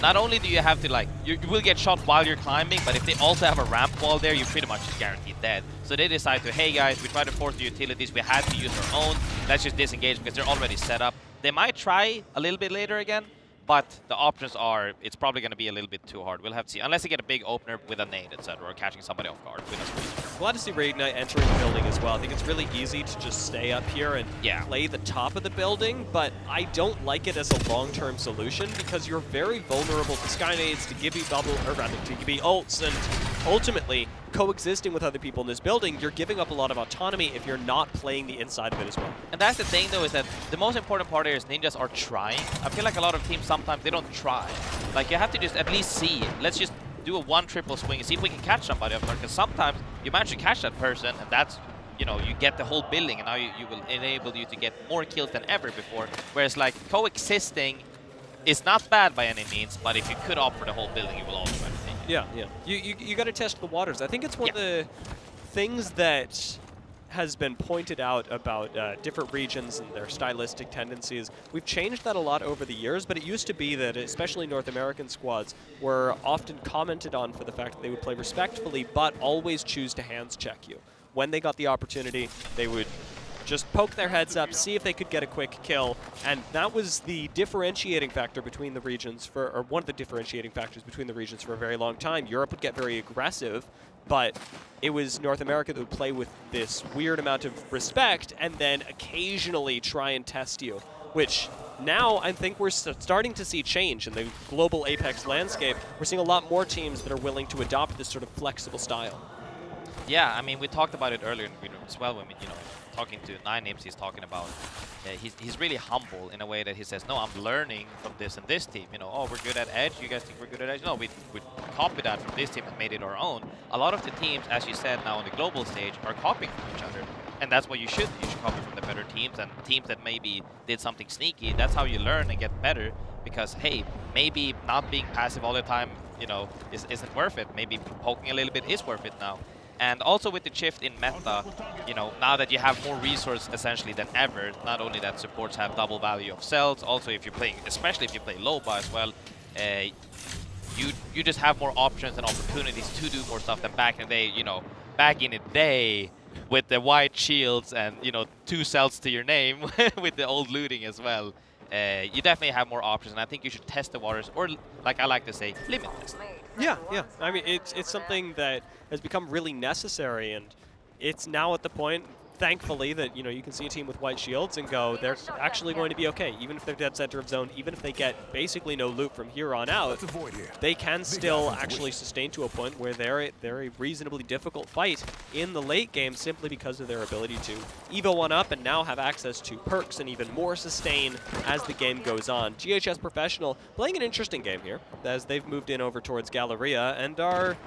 not only do you have to like, you will get shot while you're climbing, but if they also have a ramp wall there, you're pretty much guaranteed dead. So they decide to, hey guys, we tried to force the utilities, we had to use our own, let's just disengage because they're already set up. They might try a little bit later again, but the options are, it's probably going to be a little bit too hard. We'll have to see, unless they get a big opener with a nade, etc., or catching somebody off guard with a screen. Glad to see Reignite entering the building as well. I think it's really easy to just stay up here and play the top of the building, but I don't like it as a long-term solution because you're very vulnerable to Skynades, to Gibby Bubble, or rather to Gibby ults, and ultimately coexisting with other people in this building, you're giving up a lot of autonomy if you're not playing the inside of it as well. And that's the thing though, is that the most important part here is Ninjas are trying. I feel like a lot of teams sometimes they don't try. Like you have to just at least see, let's just do a 1 triple swing and see if we can catch somebody off guard, because sometimes you manage to catch that person and that's, you know, you get the whole building and now you will enable you to get more kills than ever before. Whereas like coexisting is not bad by any means, but if you could opt for the whole building, you will also try to take it. Yeah, yeah. You got to test the waters. I think it's one of the things that has been pointed out about different regions and their stylistic tendencies. We've changed that a lot over the years, but it used to be that especially North American squads were often commented on for the fact that they would play respectfully, but always choose to hands check you. When they got the opportunity, they would just poke their heads up, see if they could get a quick kill, and that was the differentiating factor between the regions or one of the differentiating factors between the regions for a very long time. Europe would get very aggressive, but it was North America that would play with this weird amount of respect and then occasionally try and test you, which now I think we're starting to see change in the global Apex landscape. We're seeing a lot more teams that are willing to adopt this sort of flexible style. Yeah, I mean, we talked about it earlier in the room as well when we, talking to Nine Names, he's talking about he's really humble in a way that he says, no, I'm learning from this and this team. Oh, we're good at edge. You guys think we're good at edge? No, we copied that from this team and made it our own. A lot of the teams, as you said, now on the global stage are copying from each other. And that's what you should. You should copy from the better teams and teams that maybe did something sneaky. That's how you learn and get better because, hey, maybe not being passive all the time, isn't worth it. Maybe poking a little bit is worth it now. And also with the shift in meta, now that you have more resource essentially than ever, not only that supports have double value of cells, also if you're playing, especially if you play Loba as well, you just have more options and opportunities to do more stuff than back in the day, back in the day with the white shields and, 2 cells to your name with the old looting as well. You definitely have more options, and I think you should test the waters, or like I like to say, limit test. Yeah, yeah. I mean, it's something that has become really necessary, and it's now at the point, thankfully, that you can see a team with white shields and go, they're actually going to be okay. Even if they're dead center of zone, even if they get basically no loot from here on out, they can still actually sustain to a point where they're a reasonably difficult fight in the late game simply because of their ability to Evo 1 up and now have access to perks and even more sustain as the game goes on. GHS Professional playing an interesting game here as they've moved in over towards Galleria and are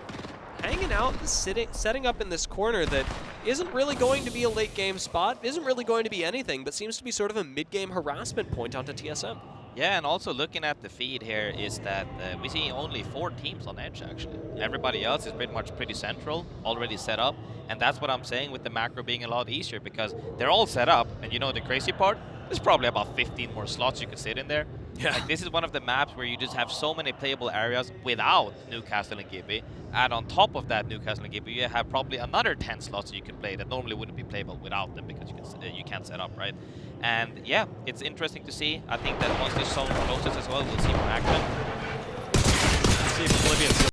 hanging out, setting up in this corner that isn't really going to be a late game spot, isn't really going to be anything, but seems to be sort of a mid-game harassment point onto TSM. Yeah, and also looking at the feed here is that we see only 4 teams on edge, actually. Everybody else is pretty central, already set up. And that's what I'm saying with the macro being a lot easier, because they're all set up. And you know the crazy part? There's probably about 15 more slots you could sit in there. Yeah. Like, this is one of the maps where you just have so many playable areas without Newcastle and Gibby. And on top of that Newcastle and Gibby, you have probably another 10 slots that you can play that normally wouldn't be playable without them, because you can't set up, right? And yeah, it's interesting to see. I think that once this zone closes as well, we'll see more action. See if Oblivion